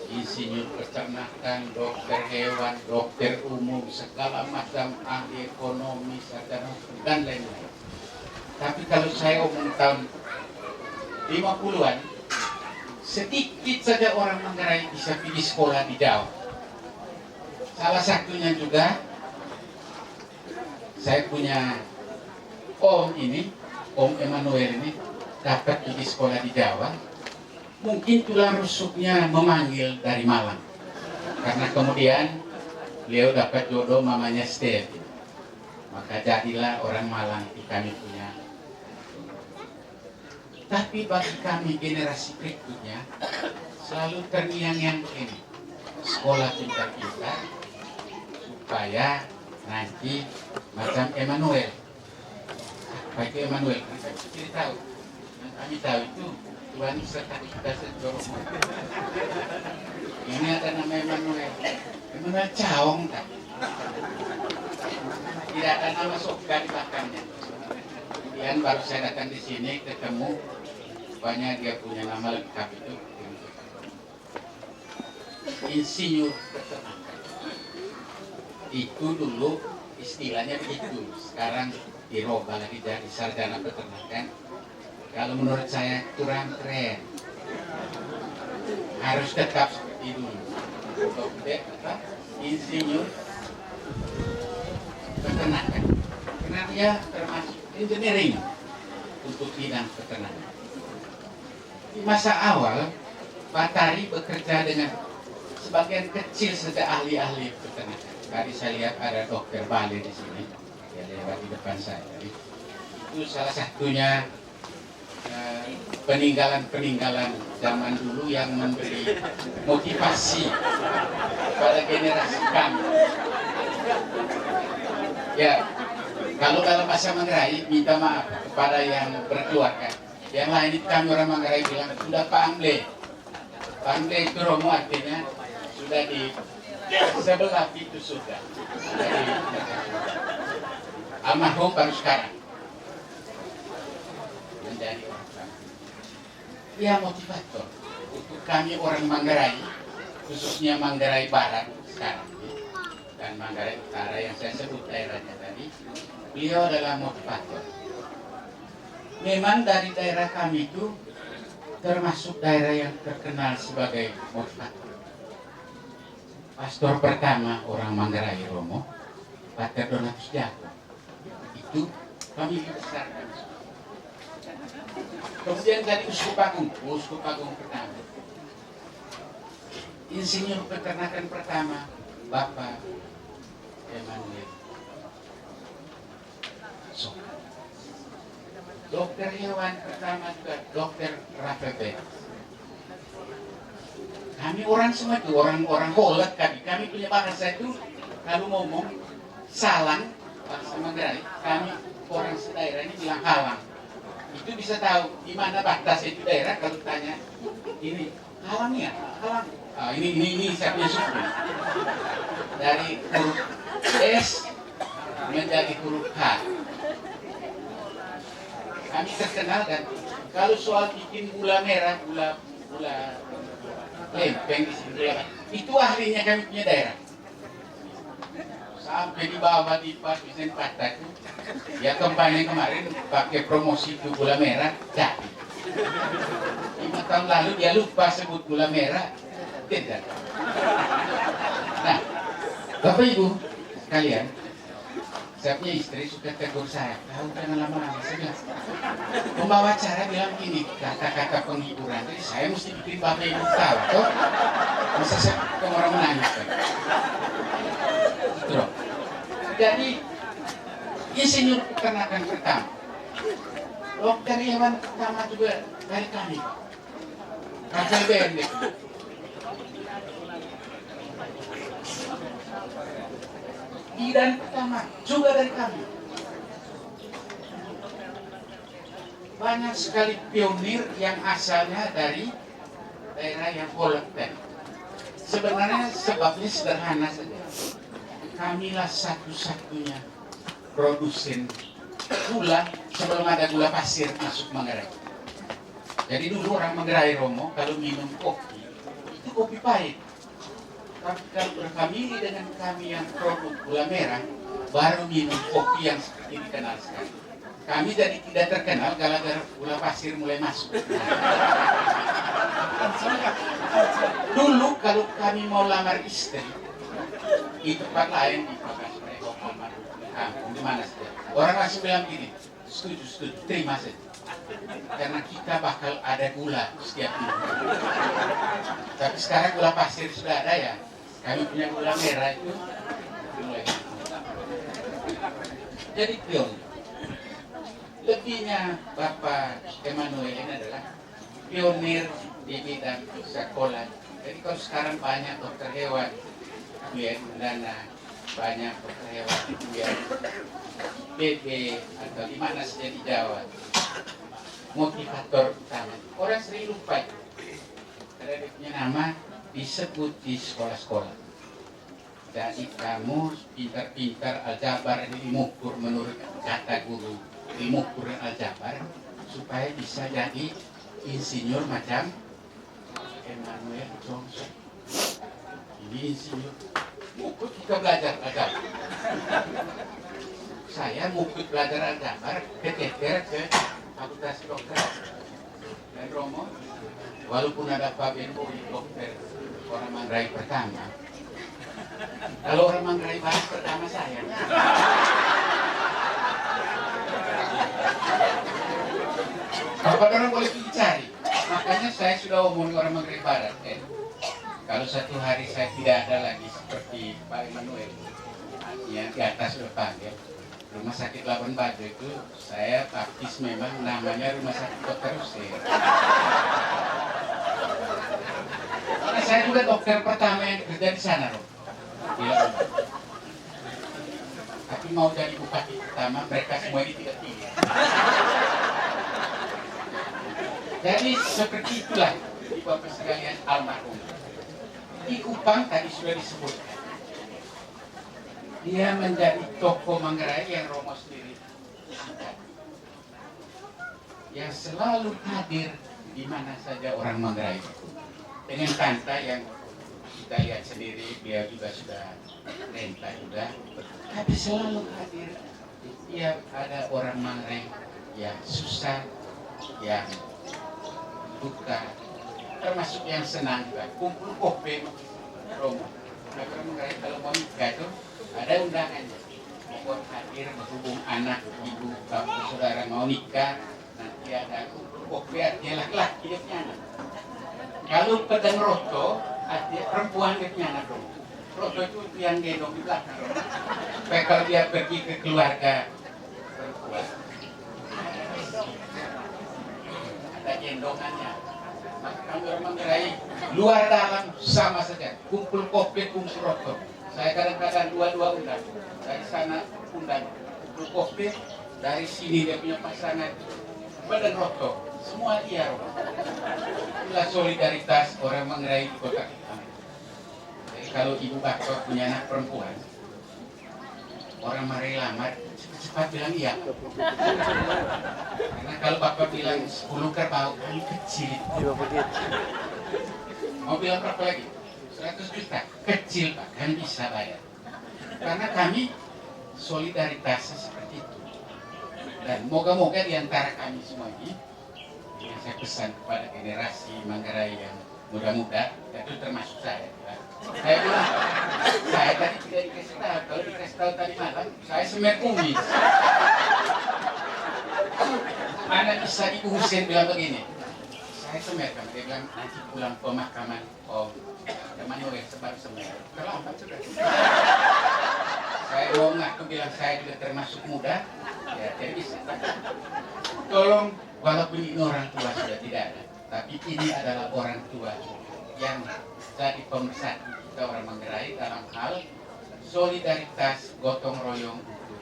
insinyur peternakan, dokter hewan, dokter umum, segala macam ahli ekonomi, sarjana dan lain-lain. Tapi kalau saya omong tahun 50-an, sedikit saja orang Manggarai bisa pergi sekolah di Jawa. Salah satunya juga, saya punya Om ini, Om Emmanuel ini, dapat pergi sekolah di Jawa. Mungkin tulang rusuknya memanggil dari Malang, karena kemudian beliau dapat jodoh mamanya Steve, maka jadilah orang Malang di kami punya. Tapi bagi kami generasi berikutnya selalu terngiang-ngiang begini, sekolah pintar-pintar supaya nanti macam Emmanuel. Apa itu Emmanuel? Kita tahu, yang kami tahu itu Tuhan serta kita sedorong. Ini ada nama Emmanuel. Emmanuel Caong tak? Tidak ada nama surga di belakangnya. Kemudian baru saya datang di sini ketemu, rupanya dia punya nama lengkap itu insinyur peternakan. Itu dulu istilahnya begitu. Sekarang dirubah lagi jadi sarjana peternakan. Kalau menurut saya kurang keren. Harus tetap seperti dulu. Dokter insinyur peternakan. Karena dia termasuk engineering untuk bidang peternakan. Di masa awal, Batari bekerja dengan sebagian kecil saja ahli-ahli peternakan. Tadi saya lihat ada dokter Bale di sini, dia lewat di depan saya. Itu salah satunya peninggalan-peninggalan zaman dulu yang memberi motivasi pada generasi kami. Ya, kalau dalam bahasa Manggarai minta maaf kepada yang berkeluarga. Yang lain itu kami orang Manggarai bilang sudah Pangle. Pangle itu Romo artinya sudah di sebelah pintu surga. Jadi almarhum baru sekarang menjadi orang. Dia motivator untuk kami orang Manggarai, khususnya Manggarai Barat sekarang. dan Manggarai Utara yang saya sebut daerahnya tadi, beliau adalah motivator. Memang dari daerah kami itu termasuk daerah yang terkenal sebagai motivator. Pastor pertama orang Manggarai Romo, Pater Donatus Jago, itu kami besar. Kemudian dari Uskup Agung pertama, Insinyur Peternakan pertama, Bapak Emmanuel Soka. Dokter hewan pertama juga Dokter Rafael. Kami orang semua itu orang kolot kami punya bahasa itu kalau ngomong salang bahasa Manggarai, kami orang sedaerah ini bilang halang. Itu bisa tahu di mana batas itu daerah kalau tanya ini halangnya halang. Ini saya punya suku dari huruf S menjadi huruf H. Kami terkenal dan kalau soal bikin gula merah, gula lempeng di sini, itu ahlinya kami punya daerah. Sampai di bawah di Pak Bisen Patak, ya kampanye kemarin pakai promosi itu gula merah, jadi 5 tahun lalu dia lupa sebut gula merah, tidak. Nah, Bapak Ibu sekalian, saya punya istri suka tegur saya, tahu jangan lama-lama. Saya bilang, pembawa acara bilang gini, kata-kata penghiburan, jadi saya mesti bikin Bapak Ibu tahu, toh? Masa saya orang menangis kan? Gitu. Jadi Insinyur Peternakan pertama, dokter hewan pertama juga dari kami, Rafael Bendek. Bidan pertama juga dari kami. Banyak sekali pionir yang asalnya dari daerah yang kolektif. Sebenarnya sebabnya sederhana saja. Kamilah satu-satunya produsen gula sebelum ada gula pasir masuk Manggarai. Jadi dulu orang Manggarai Romo kalau minum kopi itu kopi pahit. Tapi kalau berfamili dengan kami yang produk gula merah, baru minum kopi yang seperti dikenal sekarang. Kami jadi tidak terkenal gara-gara gula pasir mulai masuk. Dulu kalau kami mau lamar istri di tempat lain di kampung di mana saja, orang langsung bilang gini, setuju, terima saja. Karena kita bakal ada gula setiap minggu. Tapi sekarang gula pasir sudah ada ya. Kami punya gula merah itu mulai. Jadi pionir. Lebihnya Bapak Emmanuel ini adalah pionir di bidang sekolah. Jadi kalau sekarang banyak dokter hewan, biar dana banyak dokter hewan, biar BB atau di mana saja di Jawa. Motivator utama. Orang sering lupa itu. Karena dia punya nama disebut di sekolah-sekolah. Jadi kamu pintar-pintar aljabar ini dimukur menurut kata guru, dimukur aljabar supaya bisa jadi insinyur macam Emmanuel Johnson. Ini insinyur. Mukut kita belajar aljabar. Saya mukut belajar aljabar keteter ke Fakultas Dokter dan Romo, walaupun ada Pak Benbo dokter orang Manggarai pertama. Kalau orang Manggarai Barat pertama saya. Kalau orang boleh dicari, makanya saya sudah omong orang Manggarai Barat. Kalau satu hari saya tidak ada lagi seperti Pak Emmanuel, yang di atas sudah panggil. Rumah sakit Labuan Bajo itu saya baptis memang namanya Rumah Sakit Dr. Hussein. Karena saya juga dokter pertama yang kerja di sana, loh. Ya. Tapi mau jadi bupati pertama, mereka semua ini tidak pilih. Jadi seperti itulah di Bapak sekalian almarhum. Di Kupang tadi sudah disebutkan. Dia menjadi tokoh Manggarai yang Romo sendiri angkat, yang selalu hadir di mana saja orang Manggarai dengan kanta yang kita lihat sendiri, beliau juga sudah renta juga, tapi selalu hadir. Tiap ada orang Manggarai yang susah, yang duka, termasuk yang senang juga, kumpul kopi Romo. Orang Manggarai kalau mau nikah itu ada undangannya, mohon hadir berhubung anak, ibu, bapak, saudara mau nikah, nanti ada kumpul kopi artinya laki-laki dia punya anak. Kalau pedang roto, artinya perempuan dia punya anak Romo. Roto itu yang gendong di belakang Romo. Supaya kalau dia pergi ke keluarga perempuan, ada gendongannya. Maka kami orang Manggarai luar dalam sama saja, kumpul kopi, kumpul roto. Saya kadang-kadang dua-dua undang, dari sana undang kumpul kopi, dari sini dia punya pasangan badan roto, semua dia Romo. Itulah solidaritas orang Manggarai di kota kita. Jadi kalau ibu bapak punya anak perempuan, orang Manggarai lamar cepat bilang iya. Karena kalau bapak bilang 10 kerbau, kami kecil. Mau bilang berapa lagi? 100 juta, kecil Pak, kami bisa bayar. Karena kami solidaritasnya seperti itu. Dan moga-moga di antara kami semua ini, yang saya pesan kepada generasi Manggarai yang muda-muda, itu termasuk saya. Saya bilang, saya tadi tidak dikasih tahu, kalau dikasih tahu tadi malam, saya semer kumis. Mana bisa Ibu Husein bilang begini, saya semer kan, dia bilang nanti pulang pemakaman, oh, Manuel sebab semer. Terlambat sudah. Saya mau ngaku bilang saya juga termasuk muda, ya jadi bisa. Tolong, walaupun ini orang tua sudah tidak ada, tapi ini adalah orang tua yang jadi pemersatu kita orang Manggarai dalam hal solidaritas gotong royong untuk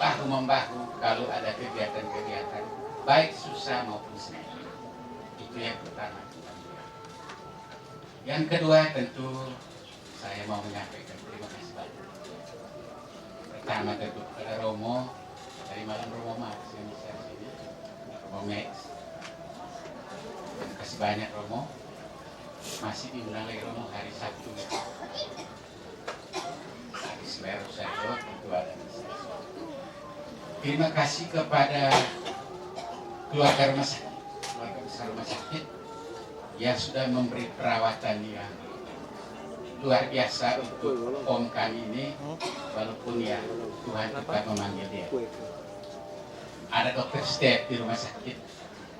bahu membahu kalau ada kegiatan-kegiatan baik susah maupun senang. Itu yang pertama. Yang kedua tentu saya mau menyampaikan terima kasih banyak. Pertama tentu kepada Romo, dari malam Romo Max yang bisa di sini, Romo Max. Terima kasih banyak Romo. Masih diundang lagi Romo hari Sabtu. Hari Selero saya tentu ada. Terima kasih kepada keluarga rumah sakit, keluarga besar rumah sakit yang sudah memberi perawatan yang luar biasa untuk om kami ini, walaupun ya Tuhan tetap memanggil dia. Ada dokter step di rumah sakit,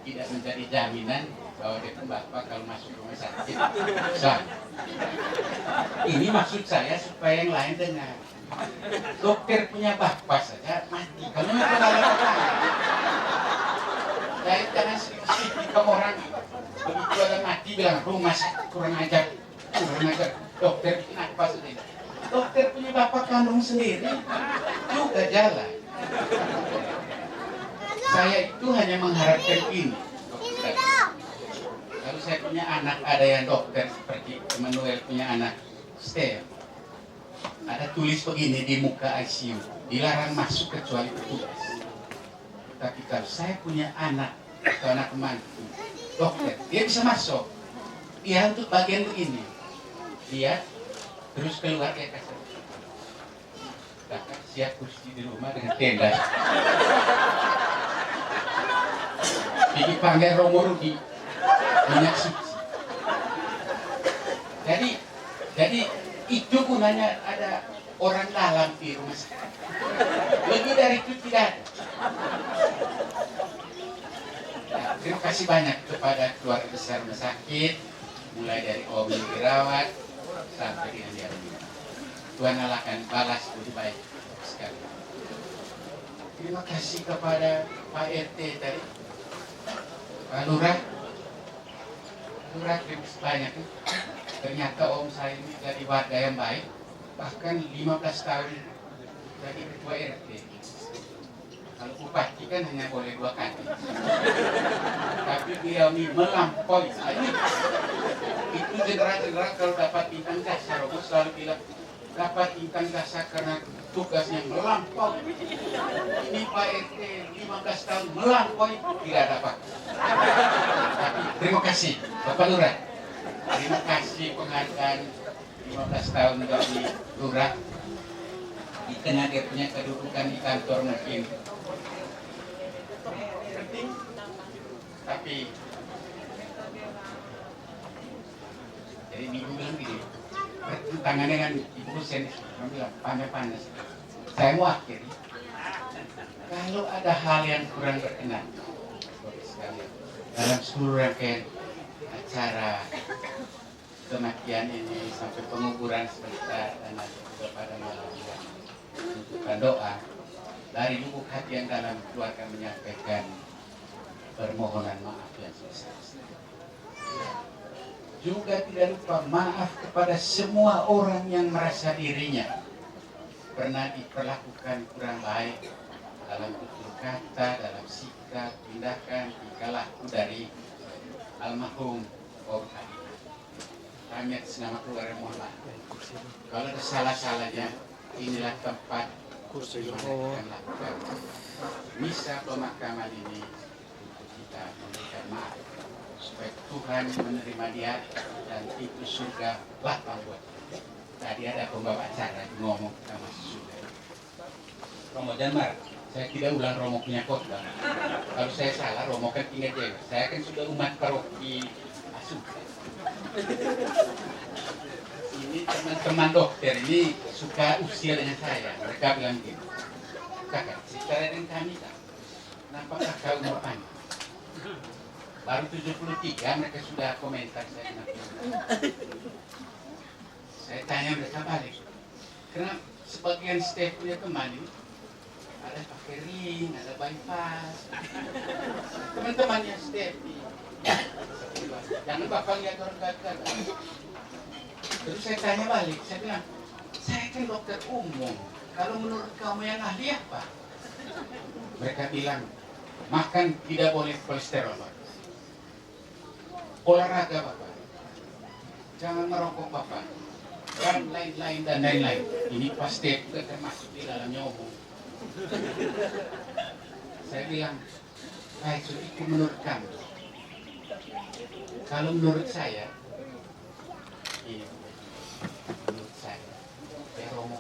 tidak menjadi jaminan bahwa dia bapak kalau masuk rumah sakit sah. Ini maksud saya supaya yang lain dengar. Dokter punya bapak saja mati. Kalau memang pengalaman jadi jangan sedikit ke orang begitu ada mati bilang rumah sakit kurang ajar. Dokter kenapa sendiri? Dokter punya bapak kandung sendiri juga jalan. Saya itu hanya mengharapkan ini, dokter. Kalau saya punya anak ada yang dokter seperti Emmanuel punya anak Steve, ada tulis begini di muka ICU, dilarang masuk kecuali petugas. Tapi kalau saya punya anak atau anak mantu dokter, dia bisa masuk. Dia untuk bagian begini, dia terus keluar dia kasih. Kakak siap kursi di rumah dengan tenda. Ini panggil Romo Rudi minyak suci. Jadi itu gunanya ada orang dalam di rumah sakit. Lebih dari itu tidak ada. Nah, terima kasih banyak kepada keluarga besar rumah sakit, mulai dari Om yang dirawat sampai dengan dia ini. Tuhan Allah akan balas budi baik sekali. Terima kasih kepada Pak RT tadi, Pak Lurah. Lurah terima kasih banyak. Ternyata Om saya ini jadi warga yang baik, bahkan 15 tahun jadi ketua RT. Kalau bupati kan hanya boleh 2 kali. Tapi dia ini melampaui. Itu jenderal-jenderal kalau dapat bintang jasa, Romo selalu bilang dapat bintang jasa karena tugasnya melampaui. Ini Pak RT 15 tahun melampaui tidak dapat. Tapi terima kasih Bapak Lurah. Terima kasih penghargaan 15 tahun dari lurah. Di tengah dia punya kedudukan di kantor mungkin penting, tapi jadi minggu bilang gini, bertentangan dengan ibu dosen, bilang panas-panas. Saya mau akhiri, kalau ada hal yang kurang berkenan dalam seluruh rangkaian acara kematian ini sampai penguburan sebentar dan nanti kepada malam tuntutan doa dari lubuk hati yang dalam keluarga menyampaikan permohonan maaf yang sebesar. Juga tidak lupa maaf kepada semua orang yang merasa dirinya pernah diperlakukan kurang baik dalam tutur kata, dalam sikap, tindakan, tingkah laku dari almarhum Om Hadi. Kami atas nama keluarga mohon maaf. Kalau ada salah-salahnya, inilah tempat di mana kita lakukan misa pemakaman ini untuk kita memberikan maaf supaya Tuhan menerima dia dan itu surga lapang buat kita. Tadi ada pembawa acara ngomong kita masuk surga. Romo jangan marah. Saya tidak ulang Romo punya khotbah. Kalau saya salah, Romo kan tinggal jawab. Saya kan sudah umat paroki asuh. Ini teman-teman dokter ini suka usia dengan saya. Mereka bilang begini, kakak, secara dengan kami tak, kenapa kakak umur panjang? Baru 73 mereka sudah komentar saya kenapa. Saya tanya mereka balik, kenapa sebagian staf punya teman ini ada pakai ring, ada bypass. Teman-temannya staf jangan bapak lihat orang gagal. Terus saya tanya balik, saya bilang, saya kan dokter umum, kalau menurut kamu yang ahli apa? Mereka bilang, makan tidak boleh kolesterol, Pak. Olahraga, Bapak. Jangan merokok, Bapak. Dan lain-lain dan lain-lain. Ini pasti juga termasuk di dalamnya omong. Saya bilang, baik, sudah itu menurut kamu. Kalau menurut saya, menurut saya, Romo,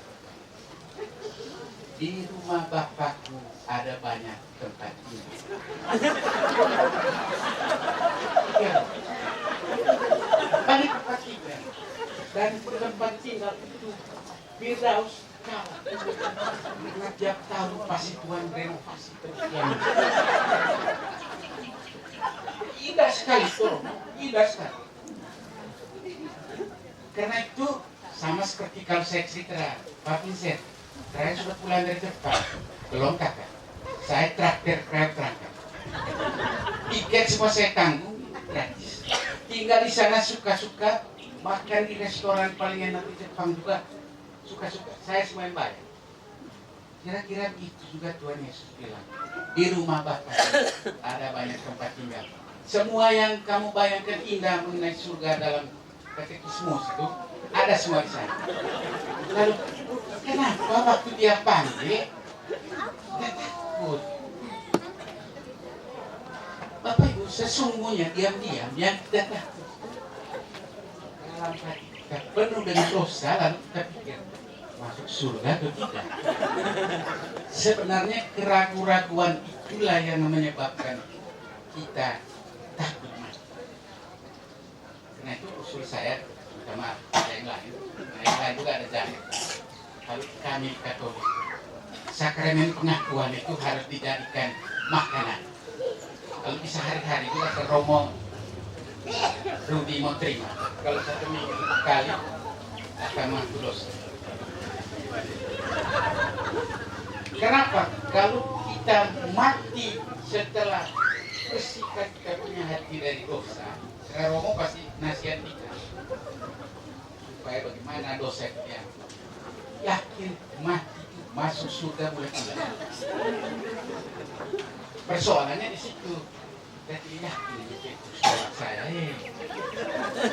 di rumah bapakku ada banyak tempat tinggal. Ya, banyak tempat tinggal. Dan tempat tinggal itu Firdaus kalah. Tiap tahun pasti Tuhan renovasi terus. Indah sekali tuh, indah sekali. Karena itu sama seperti kalau saya cerita, Pak Vincent, saya sudah pulang dari Jepang, belum kakak. Saya traktir kereta. Tiket semua saya tanggung, gratis. Tinggal di sana suka-suka, makan di restoran paling enak di Jepang juga, suka-suka. Saya semua yang bayar. Kira-kira itu juga Tuhan Yesus bilang. Di rumah Bapak ada banyak tempat tinggal. Semua yang kamu bayangkan indah mengenai surga dalam katekismus itu ada semua di sana. Lalu kenapa waktu dia panggil dia takut? Bapak Ibu sesungguhnya diam-diam yang tidak takut. Dalam hati kita penuh dengan dosa lalu kita pikir masuk surga atau tidak. Sebenarnya keraguan-raguan itulah yang menyebabkan kita takut mati. Karena itu usul saya, minta maaf, yang lain juga ada jalan. Kalau kami Katolik, sakramen pengakuan itu harus dijadikan makanan. Kalau bisa hari-hari juga ke Romo Rudi mau terima. Kalau satu minggu sekali akan mengaku dosa. Kenapa? Kalau kita mati setelah bersihkan kita punya hati dari dosa, Romo pasti nasihat kita supaya bagaimana dosa kita yakin mati masuk surga boleh tidak. Persoalannya di situ. Jadi yakin itu saya.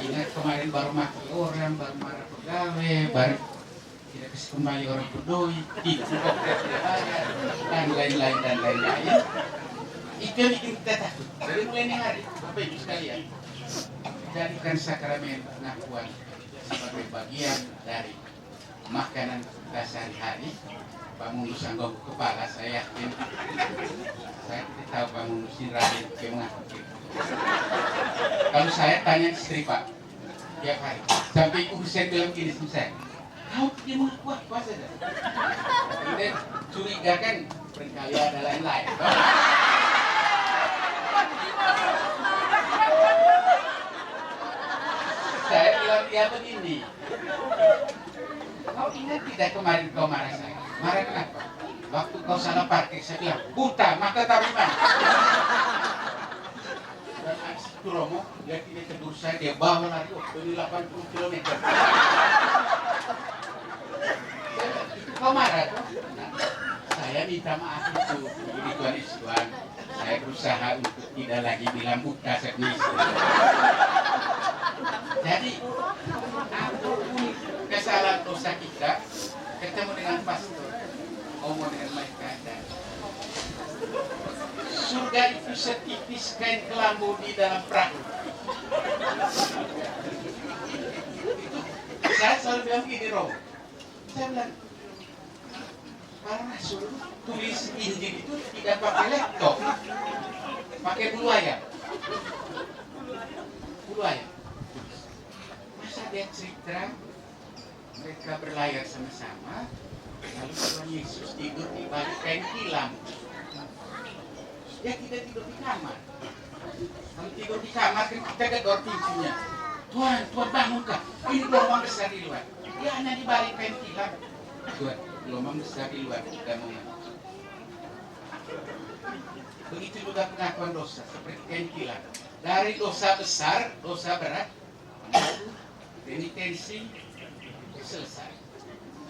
Ingat kemarin baru mati orang, baru marah pegawai, baru tidak kasih kembali orang peduli, tidak bayar, dan lain-lain dan lain-lain. Itu yang bikin kita takut. Dari mulai hari, Bapak Ibu sekalian, jadikan sakramen pengakuan sebagai bagian dari makanan kita sehari-hari. Pak Munus anggap kepala, saya yakin saya tidak tahu Pak Munus ini rajin mengaku. Kalau saya tanya istri Pak tiap hari, sampai ibu saya bilang gini sama saya, kau dia mengaku apa saja. Kemudian curiga kan berkali ada lain-lain. Saya bilang dia begini, kau ingat tidak kemarin kau marah saya? Marah kenapa? Waktu kau salah parkir, saya bilang, buta, maka tabiman. Dan itu Romo, dia tidak tegur saya, dia bawa lari, beli 80 km. Itu kau marah tuh? Nah, saya minta maaf itu, begini Tuhan Yesus Tuhan. Saya berusaha untuk tidak lagi bilang buta seknis. Jadi, apapun kesalahan dosa kita, ketemu dengan pastor, ngomong dengan mereka, dan surga itu setipis kain kelambu di dalam perahu. Itu saya selalu bilang gini, Romo. Saya bilang, para rasul tulis Injil itu tidak pakai laptop, pakai bulu ayam. Bulu ayam. Masa dia cerita mereka berlayar sama-sama, lalu Tuhan Yesus tidur di balik kain tilam. Dia tidak tidur di kamar. Kalau tidur di kamar kan kita gedor pintunya. Tuhan, Tuhan bangunkah? Ini gelombang besar di luar. Dia hanya di balik kain tilam. Tuhan, gelombang besar di luar kita mau mati. Begitu juga pengakuan dosa seperti kain tilam. Dari dosa besar, dosa berat, penitensi selesai.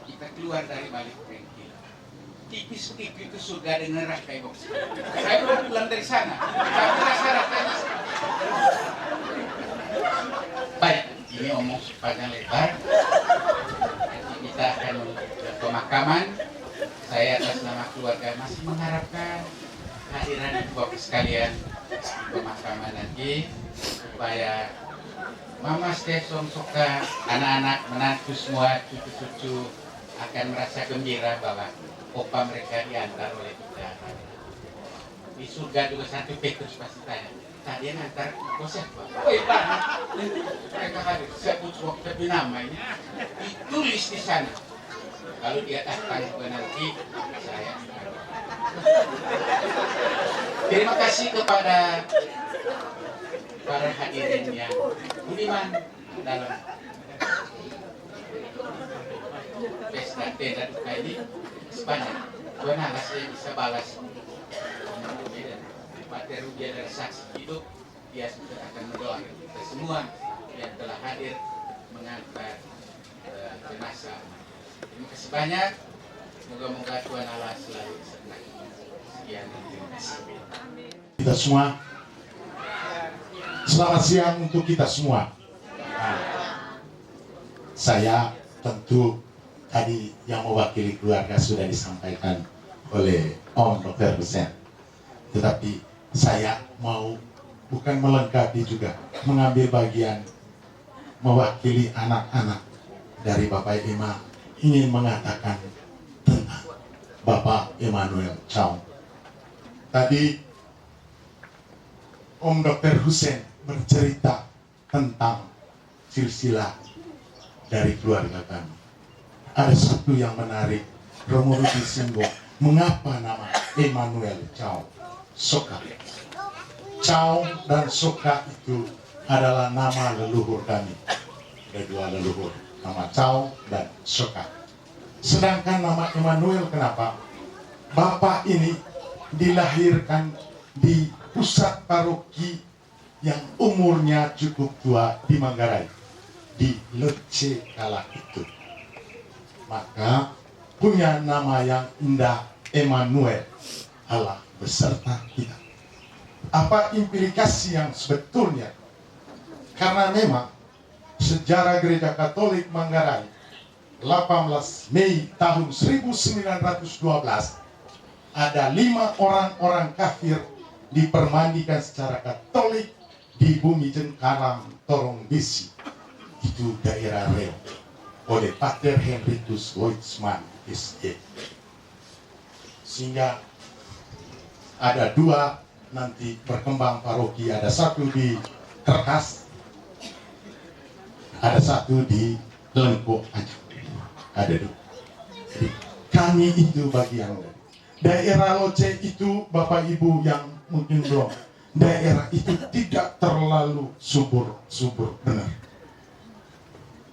Kita keluar dari balik kain tilam. Tipis-tipis ke surga dan neraka ibu. Saya belum pulang dari sana. Tapi rasa-rasanya. Baik, ini omong sepanjang lebar. Nanti kita akan ke pemakaman. Saya atas nama keluarga masih mengharapkan hadiran Bapak sekalian di pemakaman nanti supaya Mama Stefan suka anak-anak menantu semua cucu-cucu akan merasa gembira bahwa opa mereka diantar oleh kita. Di surga juga Santo Petrus pasti tanya, tadi yang antar kau siapa? Oh Ibu, mereka hadir. Sebut waktu namanya ditulis di sana. Kalau dia datang nanti saya. Terima kasih kepada para hadirin yang budiman dalam pesta tenda duka ini sebanyak. Tuhan Allah saya bisa balas materi dia dari saksi hidup. Dia sudah akan mendoakan kita semua yang telah hadir mengantar jenazah. Terima kasih banyak. Moga-moga Tuhan Allah selalu beserta. Sekian, terima kasih. Kita semua, selamat siang untuk kita semua. Nah, saya tentu tadi yang mewakili keluarga sudah disampaikan oleh Om Dr. Hussein. Tetapi saya mau bukan melengkapi juga, mengambil bagian mewakili anak-anak dari Bapak Ima, ingin mengatakan tentang Bapak Emmanuel Chow. Tadi Om Dr. Hussein bercerita tentang silsilah dari keluarga kami. Ada satu yang menarik, Romo Rudi Simbo, mengapa nama Emmanuel Chow Soka? Chow dan Soka itu adalah nama leluhur kami. Ada dua leluhur, nama Chow dan Soka. Sedangkan nama Emmanuel kenapa? Bapak ini dilahirkan di pusat paroki yang umurnya cukup tua di Manggarai, di Lecce kala itu. Maka punya nama yang indah, Emmanuel, Allah beserta kita. Apa implikasi yang sebetulnya? Karena memang sejarah Gereja Katolik Manggarai 18 Mei tahun 1912 ada 5 orang-orang kafir dipermandikan secara Katolik di bumi Jengkarang Torongbesi, itu daerah Reo, oleh Pater Henrikus Loitsman SE. Sehingga ada dua nanti berkembang paroki, ada satu di Kerkas, ada satu di Lengko aja, ada dua. Jadi kami itu bagian dari daerah Loce itu, Bapak Ibu yang mungkin belum, daerah itu tidak terlalu subur benar.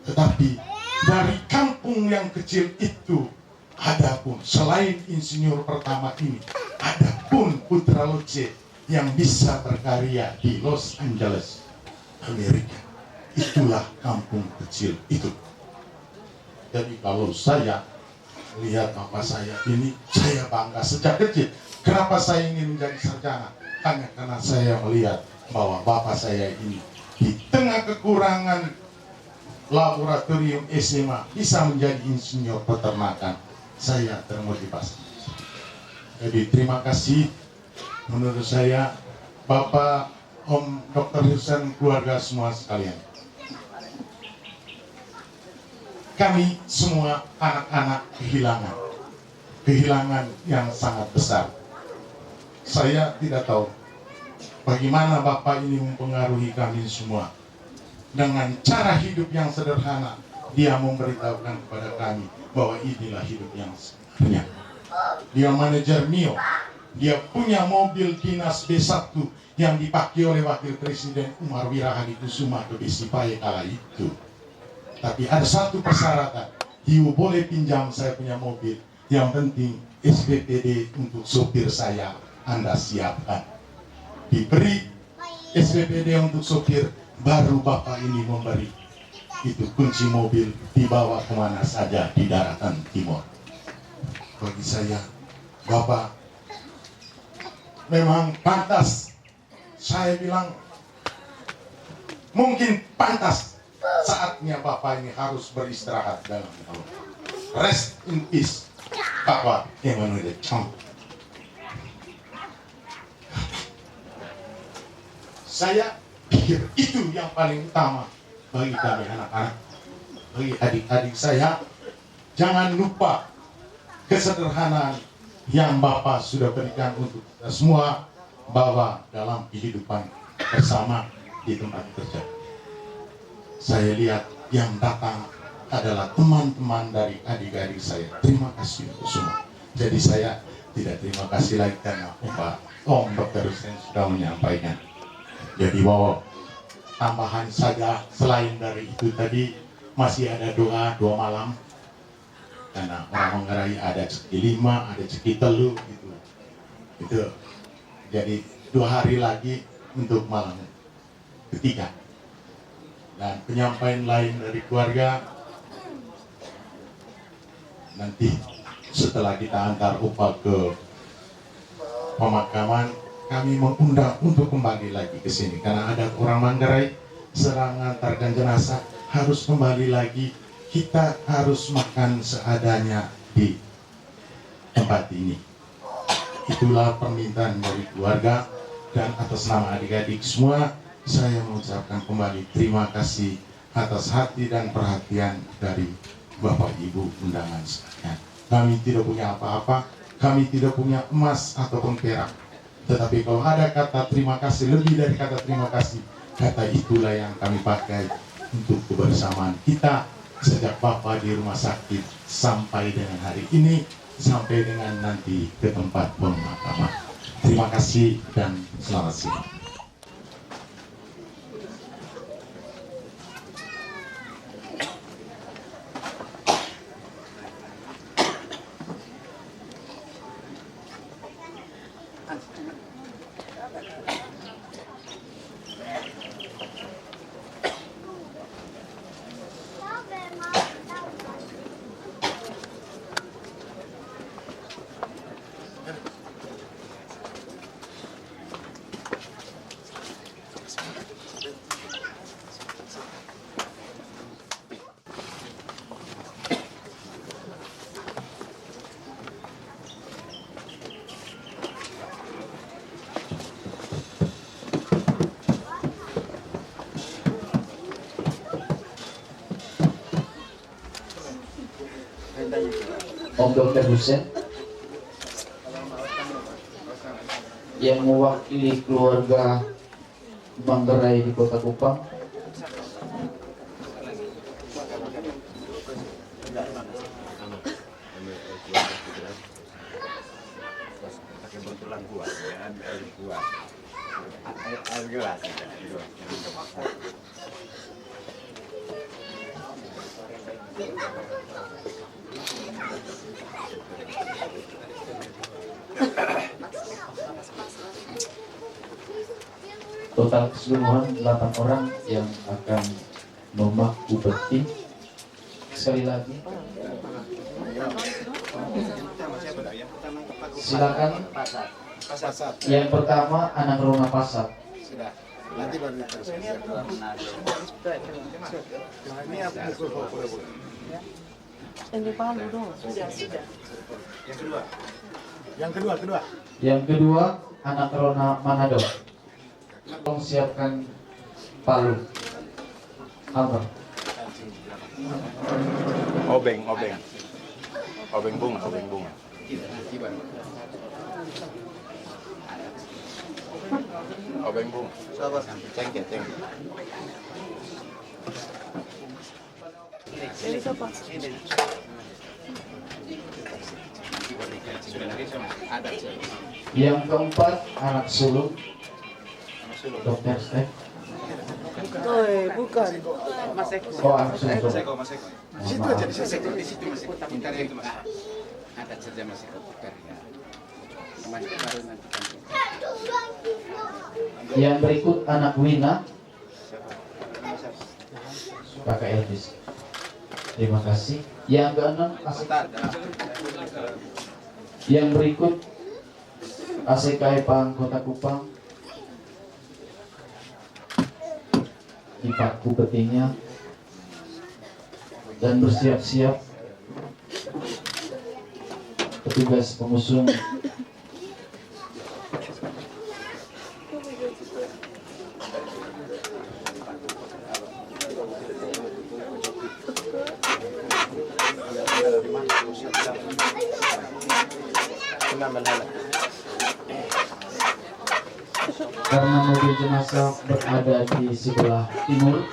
Tetapi dari kampung yang kecil itu, ada pun selain insinyur pertama ini, ada pun putra Loce yang bisa berkarya di Los Angeles, Amerika. Itulah kampung kecil itu. Jadi kalau saya lihat bapak saya ini, saya bangga sejak kecil. Kenapa saya ingin menjadi sarjana? Hanya karena saya melihat bahwa bapak saya ini di tengah kekurangan laboratorium SMA bisa menjadi insinyur peternakan. Saya termotivasi. Jadi terima kasih. Menurut saya, Bapak, Om Dr. Husen, keluarga semua sekalian, kami semua anak-anak kehilangan yang sangat besar. Saya tidak tahu bagaimana Bapak ini mempengaruhi kami semua. Dengan cara hidup yang sederhana, dia memberitahukan kepada kami bahwa inilah hidup yang sebenarnya. Dia manajer Mio, dia punya mobil dinas B1 yang dipakai oleh Wakil Presiden Umar Wirahadikusuma ke Besipaye kala itu. Tapi ada satu persyaratan, Hiu boleh pinjam saya punya mobil, yang penting SPPD untuk sopir saya Anda siapkan. Diberi SPPD untuk sopir, baru Bapak ini memberi itu kunci mobil, dibawa kemana saja di daratan timur. Bagi saya, Bapak memang pantas. Saya bilang mungkin pantas. Saatnya Bapak ini harus beristirahat dalam Allah. Rest in peace, Bapak Emmanuel Chang. Saya pikir itu yang paling utama bagi kami anak-anak, bagi adik-adik saya. Jangan lupa kesederhanaan yang Bapak sudah berikan untuk kita semua, bawa dalam kehidupan bersama di tempat kerja. Saya lihat yang datang adalah teman-teman dari adik-adik saya. Terima kasih untuk semua. Jadi saya tidak terima kasih lagi karena Om Dr. Husen sudah menyampaikan. Jadi bahwa tambahan saja, selain dari itu tadi masih ada doa malam, karena orang Manggarai ada ceki 5, ada ceki 3 gitu. Itu jadi 2 hari lagi untuk malam ketiga. Dan penyampaian lain dari keluarga nanti setelah kita antar Opa ke pemakaman, kami mengundang untuk kembali lagi ke sini karena ada orang Manggarai serangan antarkan jenazah harus kembali lagi. Kita harus makan seadanya di tempat ini. Itulah permintaan dari keluarga, dan atas nama adik-adik semua saya mengucapkan kembali terima kasih atas hati dan perhatian dari Bapak Ibu undangan sekalian. Kami tidak punya apa-apa, kami tidak punya emas ataupun perak. Tetapi kalau ada kata terima kasih, lebih dari kata terima kasih, kata itulah yang kami pakai untuk kebersamaan kita sejak Bapak di rumah sakit sampai dengan hari ini, sampai dengan nanti ke tempat pemakaman. Terima kasih dan selamat siang. Om Dr. Hussein yang mewakili keluarga Manggarai di Kota Kupang. Total keseluruhan 8 orang yang akan memaku peti. Sekali lagi, silakan. Yang pertama anak Rona Pasat. Nanti baru Yang kedua anak Rona Manado. Tolong siapkan palu. Amber. Obeng bunga. Obeng bunga. Sabar. Thank you. Yang keempat anak sulung Dr. Steph. Bukan. Oh, anak sulung. Situ aja di situ masih bentar itu Mas. Ada saja masih komputer ya. Mas baru nanti kan. Yang berikut anak Wina. Kakak Elvis. Terima kasih. Yang keenam yang berikut ACKI Pang Kota Kupang. Dipaku petinya dan bersiap-siap petugas pengusung karena mobil jenazah berada di sebelah timur,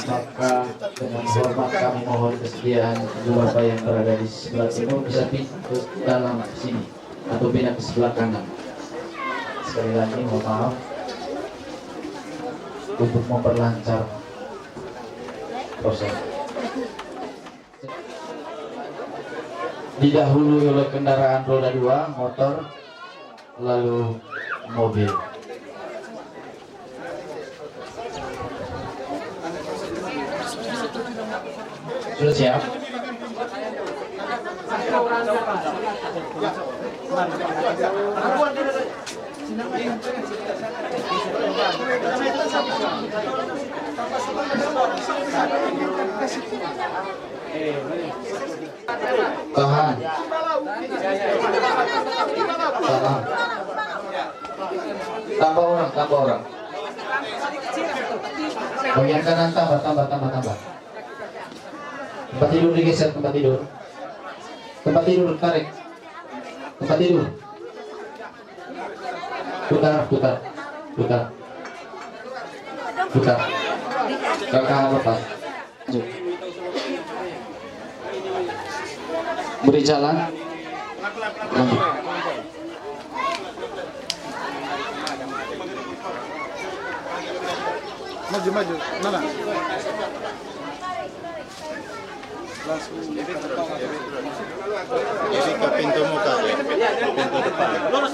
maka dengan hormat kami mohon kesediaan kedua bapak yang berada di sebelah timur bisa pindah ke dalam sini atau pindah ke sebelah kanan. Sekali lagi mohon maaf untuk memperlancar proses. Didahului oleh kendaraan roda 2, motor, lalu mobil. Sudah siap? Tahan. Tahan. Tambah orang. Bagian kanan tambah. Tempat tidur digeser, tempat tidur tarik, tempat tidur putar kakak lepas, beri jalan lanjut. Maju. Mana? Langsung jadi ke pintu muka, pintu depan. Lurus.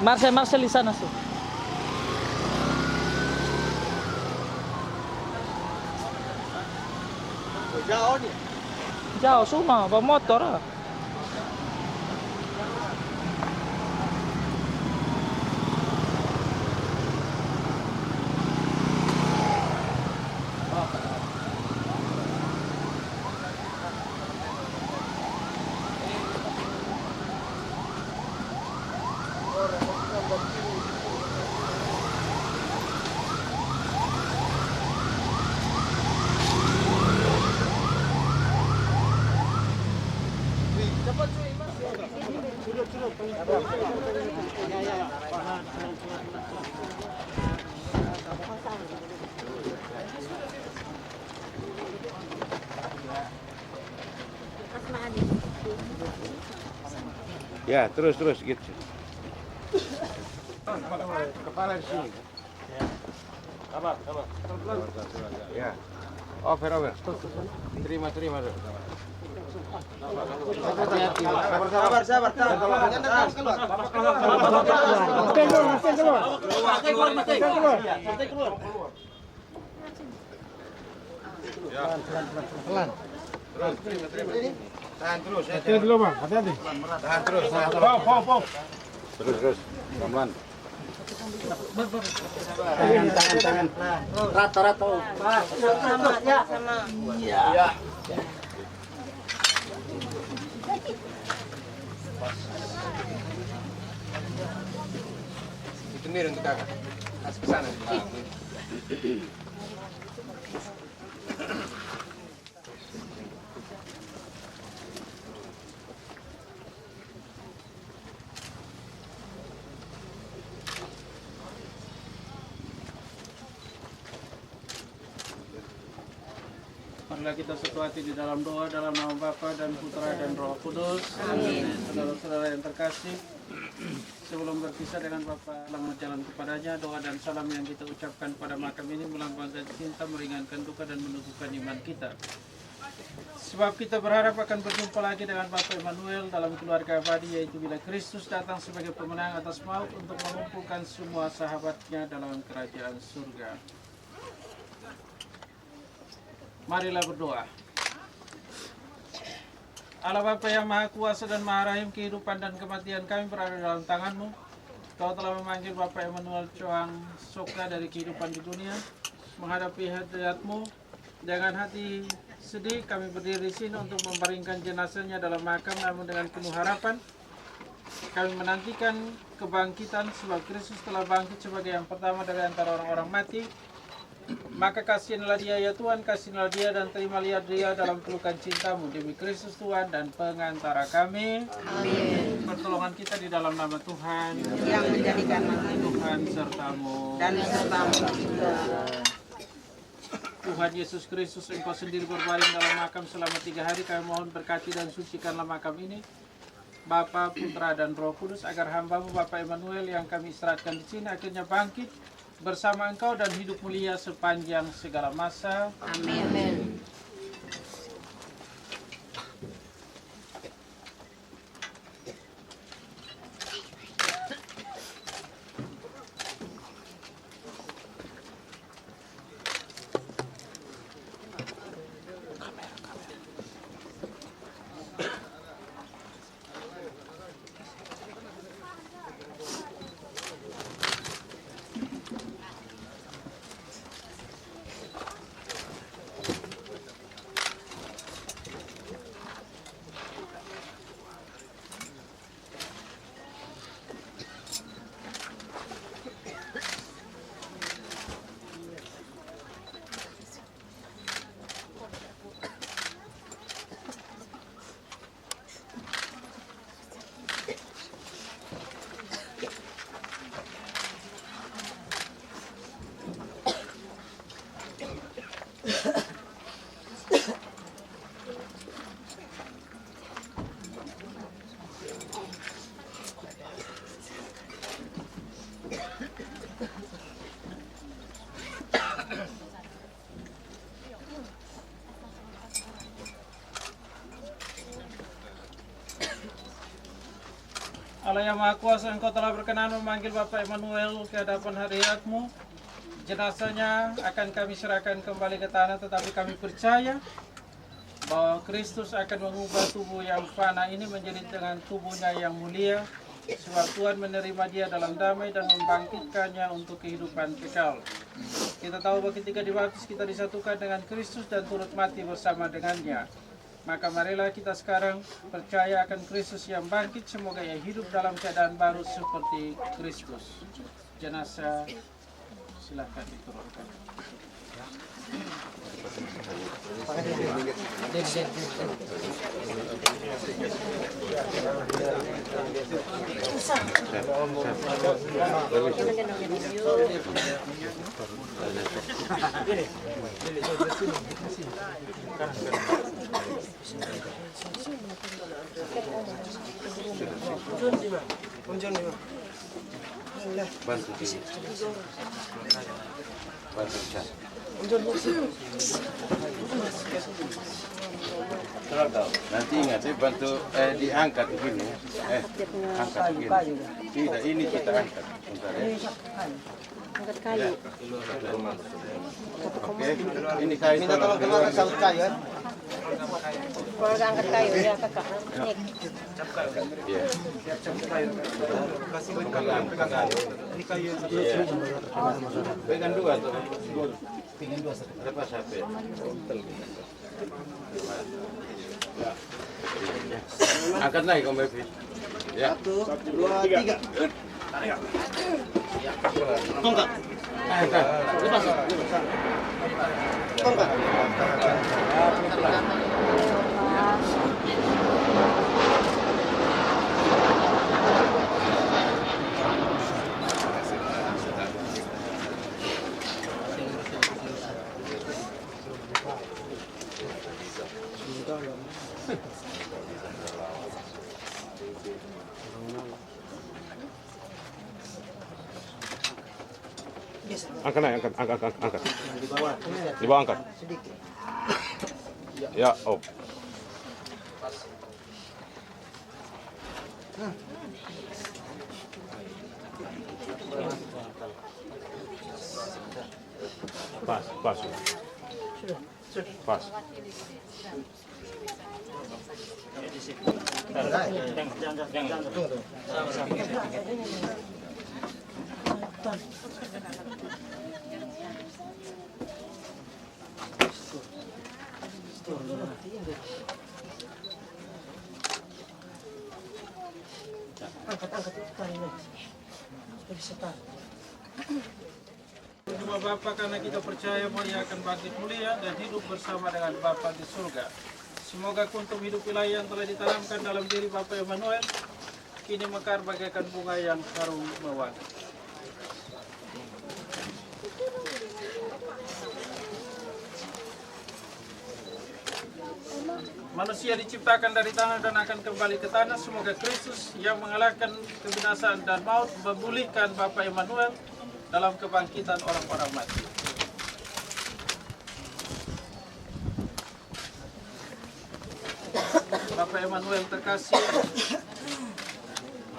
Marcel di sana sih. Jauh nih. Jauh semua, bawa motor ah. Ya, terus gitu. Kepala di sini. Sabar. Ya. Over. Terima. Sabar. Keluar. Pelan. Terus. Tahan terus ya. Hati-hati dulu, Bang. Hati-hati. Tahan terus. Pop. Terus. Pelan. Tangan. Rata-rata. Sama. Iya. Itu mir untuk kakak. Kasih ke sana. Marilah kita satu hati di dalam doa dalam nama Bapa dan Putra dan Roh Kudus. Amin. Saudara-saudara yang terkasih, sebelum berpisah dengan Bapa, selamat jalan kepadanya. Doa dan salam yang kita ucapkan pada makam ini melambangkan cinta, meringankan duka dan menumbuhkan iman kita. Sebab kita berharap akan berjumpa lagi dengan Bapak Emmanuel dalam keluarga abadi, yaitu bila Kristus datang sebagai pemenang atas maut untuk mengumpulkan semua sahabatnya dalam kerajaan surga. Marilah berdoa. Allah Bapa yang Maha Kuasa dan Maha Rahim, kehidupan dan kematian kami berada dalam tangan-Mu. Kau telah memanggil Bapak Emmanuel Choang Sokra dari kehidupan di dunia, menghadapi hadirat-Mu. Dengan hati sedih kami berdiri di sini untuk membaringkan jenazahnya dalam makam, namun dengan penuh harapan kami menantikan kebangkitan, sebab Kristus telah bangkit sebagai yang pertama dari antara orang-orang mati. Maka kasihinlah dia ya Tuhan, kasihinlah dia dan terimalah dia dalam pelukan cinta-Mu, demi Kristus Tuhan dan pengantara kami. Amin. Pertolongan kita di dalam nama Tuhan yang menjadikan Tuhan serta-Mu dan serta-Mu juga. Tuhan Yesus Kristus, Engkau sendiri berbaring dalam makam selama 3 hari. Kami mohon berkati dan sucikanlah makam ini, Bapa, Putra dan Roh Kudus, agar hamba-Mu Bapak Emmanuel yang kami istirahatkan di sini akhirnya bangkit bersama Engkau dan hidup mulia sepanjang segala masa. Amin. Allah yang Maha Kuasa, Engkau telah berkenan memanggil Bapak Emmanuel ke hadapan hadiratmu. Jenazahnya akan kami serahkan kembali ke tanah, tetapi kami percaya bahwa Kristus akan mengubah tubuh yang fana ini menjadi dengan tubuhnya yang mulia, sebab Tuhan menerima dia dalam damai dan membangkitkannya untuk kehidupan kekal. Kita tahu bahwa ketika dibaptis kita disatukan dengan Kristus dan turut mati bersama dengannya. Maka marilah kita sekarang percaya akan Kristus yang bangkit, semoga ia hidup dalam keadaan baru seperti Kristus. Jenazah silakan diturunkan. Nanti ingat bantu diangkat begini. Angkat begini. Tidak, ini kita angkat. Bentar ya. Angkat kayu. Oke, ini kayu. Minta tolong keluarkan saut kayu ya. Keluarga angkat kayu ya kakak. Nik. Iya. Ini kayu. Pegang dua tuh. Pegang dua. Lepas HP. Angkat naik Om Bevi. Ya. 1, 2, 3. Tongkat. Angkat. Lepas. Tongkat. Angkat naik, angkat. Di bawah angkat. Ya, op. Pas. Pas. Berdoa Bapa, karena kita percaya bahwa ia akan bangkit mulia dan hidup bersama dengan Bapa di surga. Semoga kuntum hidup wilayah yang telah ditanamkan dalam diri Bapak Emmanuel kini mekar bagaikan bunga yang harum mewangi. Manusia diciptakan dari tanah dan akan kembali ke tanah. Semoga Kristus yang mengalahkan kebinasaan dan maut memulihkan Bapak Emmanuel dalam kebangkitan orang-orang mati. Bapak Emmanuel terkasih,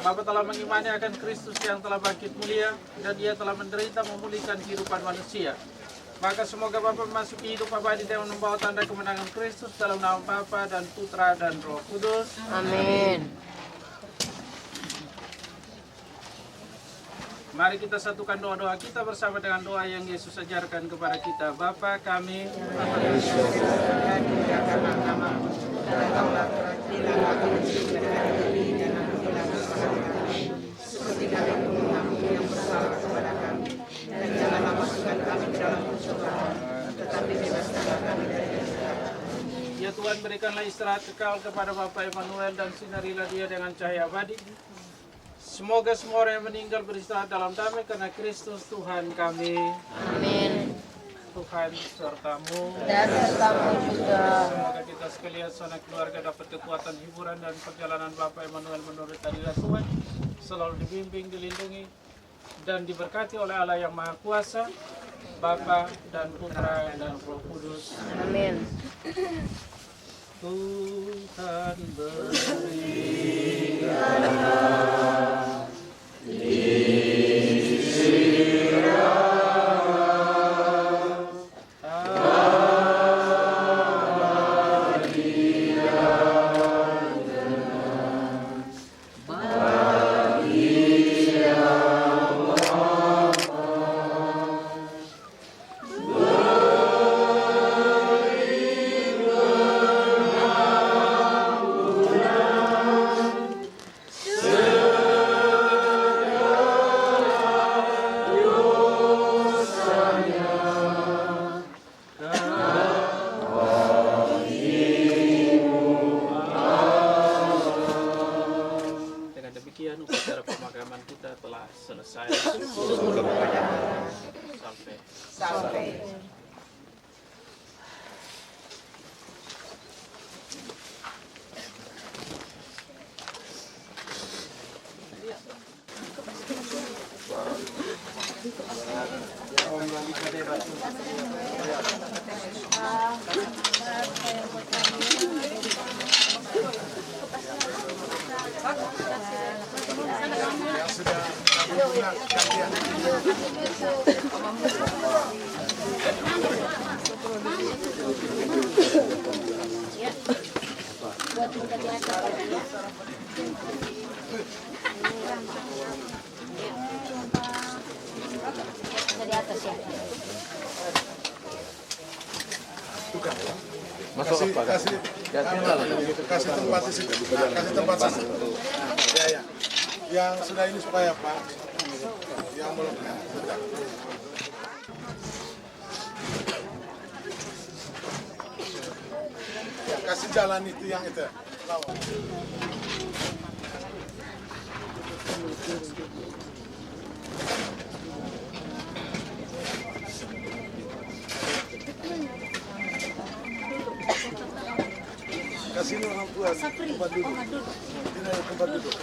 Bapak telah mengimani akan Kristus yang telah bangkit mulia dan dia telah menderita memulihkan kehidupan manusia. Maka semoga Bapa memasuki hidup abadi dan membawa tanda kemenangan Kristus dalam nama Bapa dan Putra dan Roh Kudus. Amin. Mari kita satukan doa-doa kita bersama dengan doa yang Yesus ajarkan kepada kita. Bapa kami, Seperti kami mengampuni yang bersalah kepada kami, dan janganlah masukkan kami ke dalam pencobaan, tetapi bebaskanlah kami dari jahat. ya Tuhan, berikanlah istirahat kekal kepada Bapak Emmanuel dan sinarilah dia dengan cahaya abadi. Semoga semua orang yang meninggal beristirahat dalam damai karena Kristus Tuhan kami. Amin. Tuhan sertamu dan sertamu juga. Semoga kita sekalian sanak keluarga dapat kekuatan hiburan dan perjalanan Bapak Emmanuel menurut hadirat Tuhan selalu dibimbing, dilindungi dan diberkati oleh Allah yang Maha Kuasa, Bapa dan Putra dan Roh Kudus. Amin. Tuhan berikan upacara pemakaman kita telah selesai. Sampai. Kasih tempat di situ, kasih tempat situ. Ya. Yang sudah ini supaya Pak, yang belum sudah. Ya, kasih jalan itu yang itu. Lawan. Kasih ini orang tua tempat duduk. Ini tempat duduk.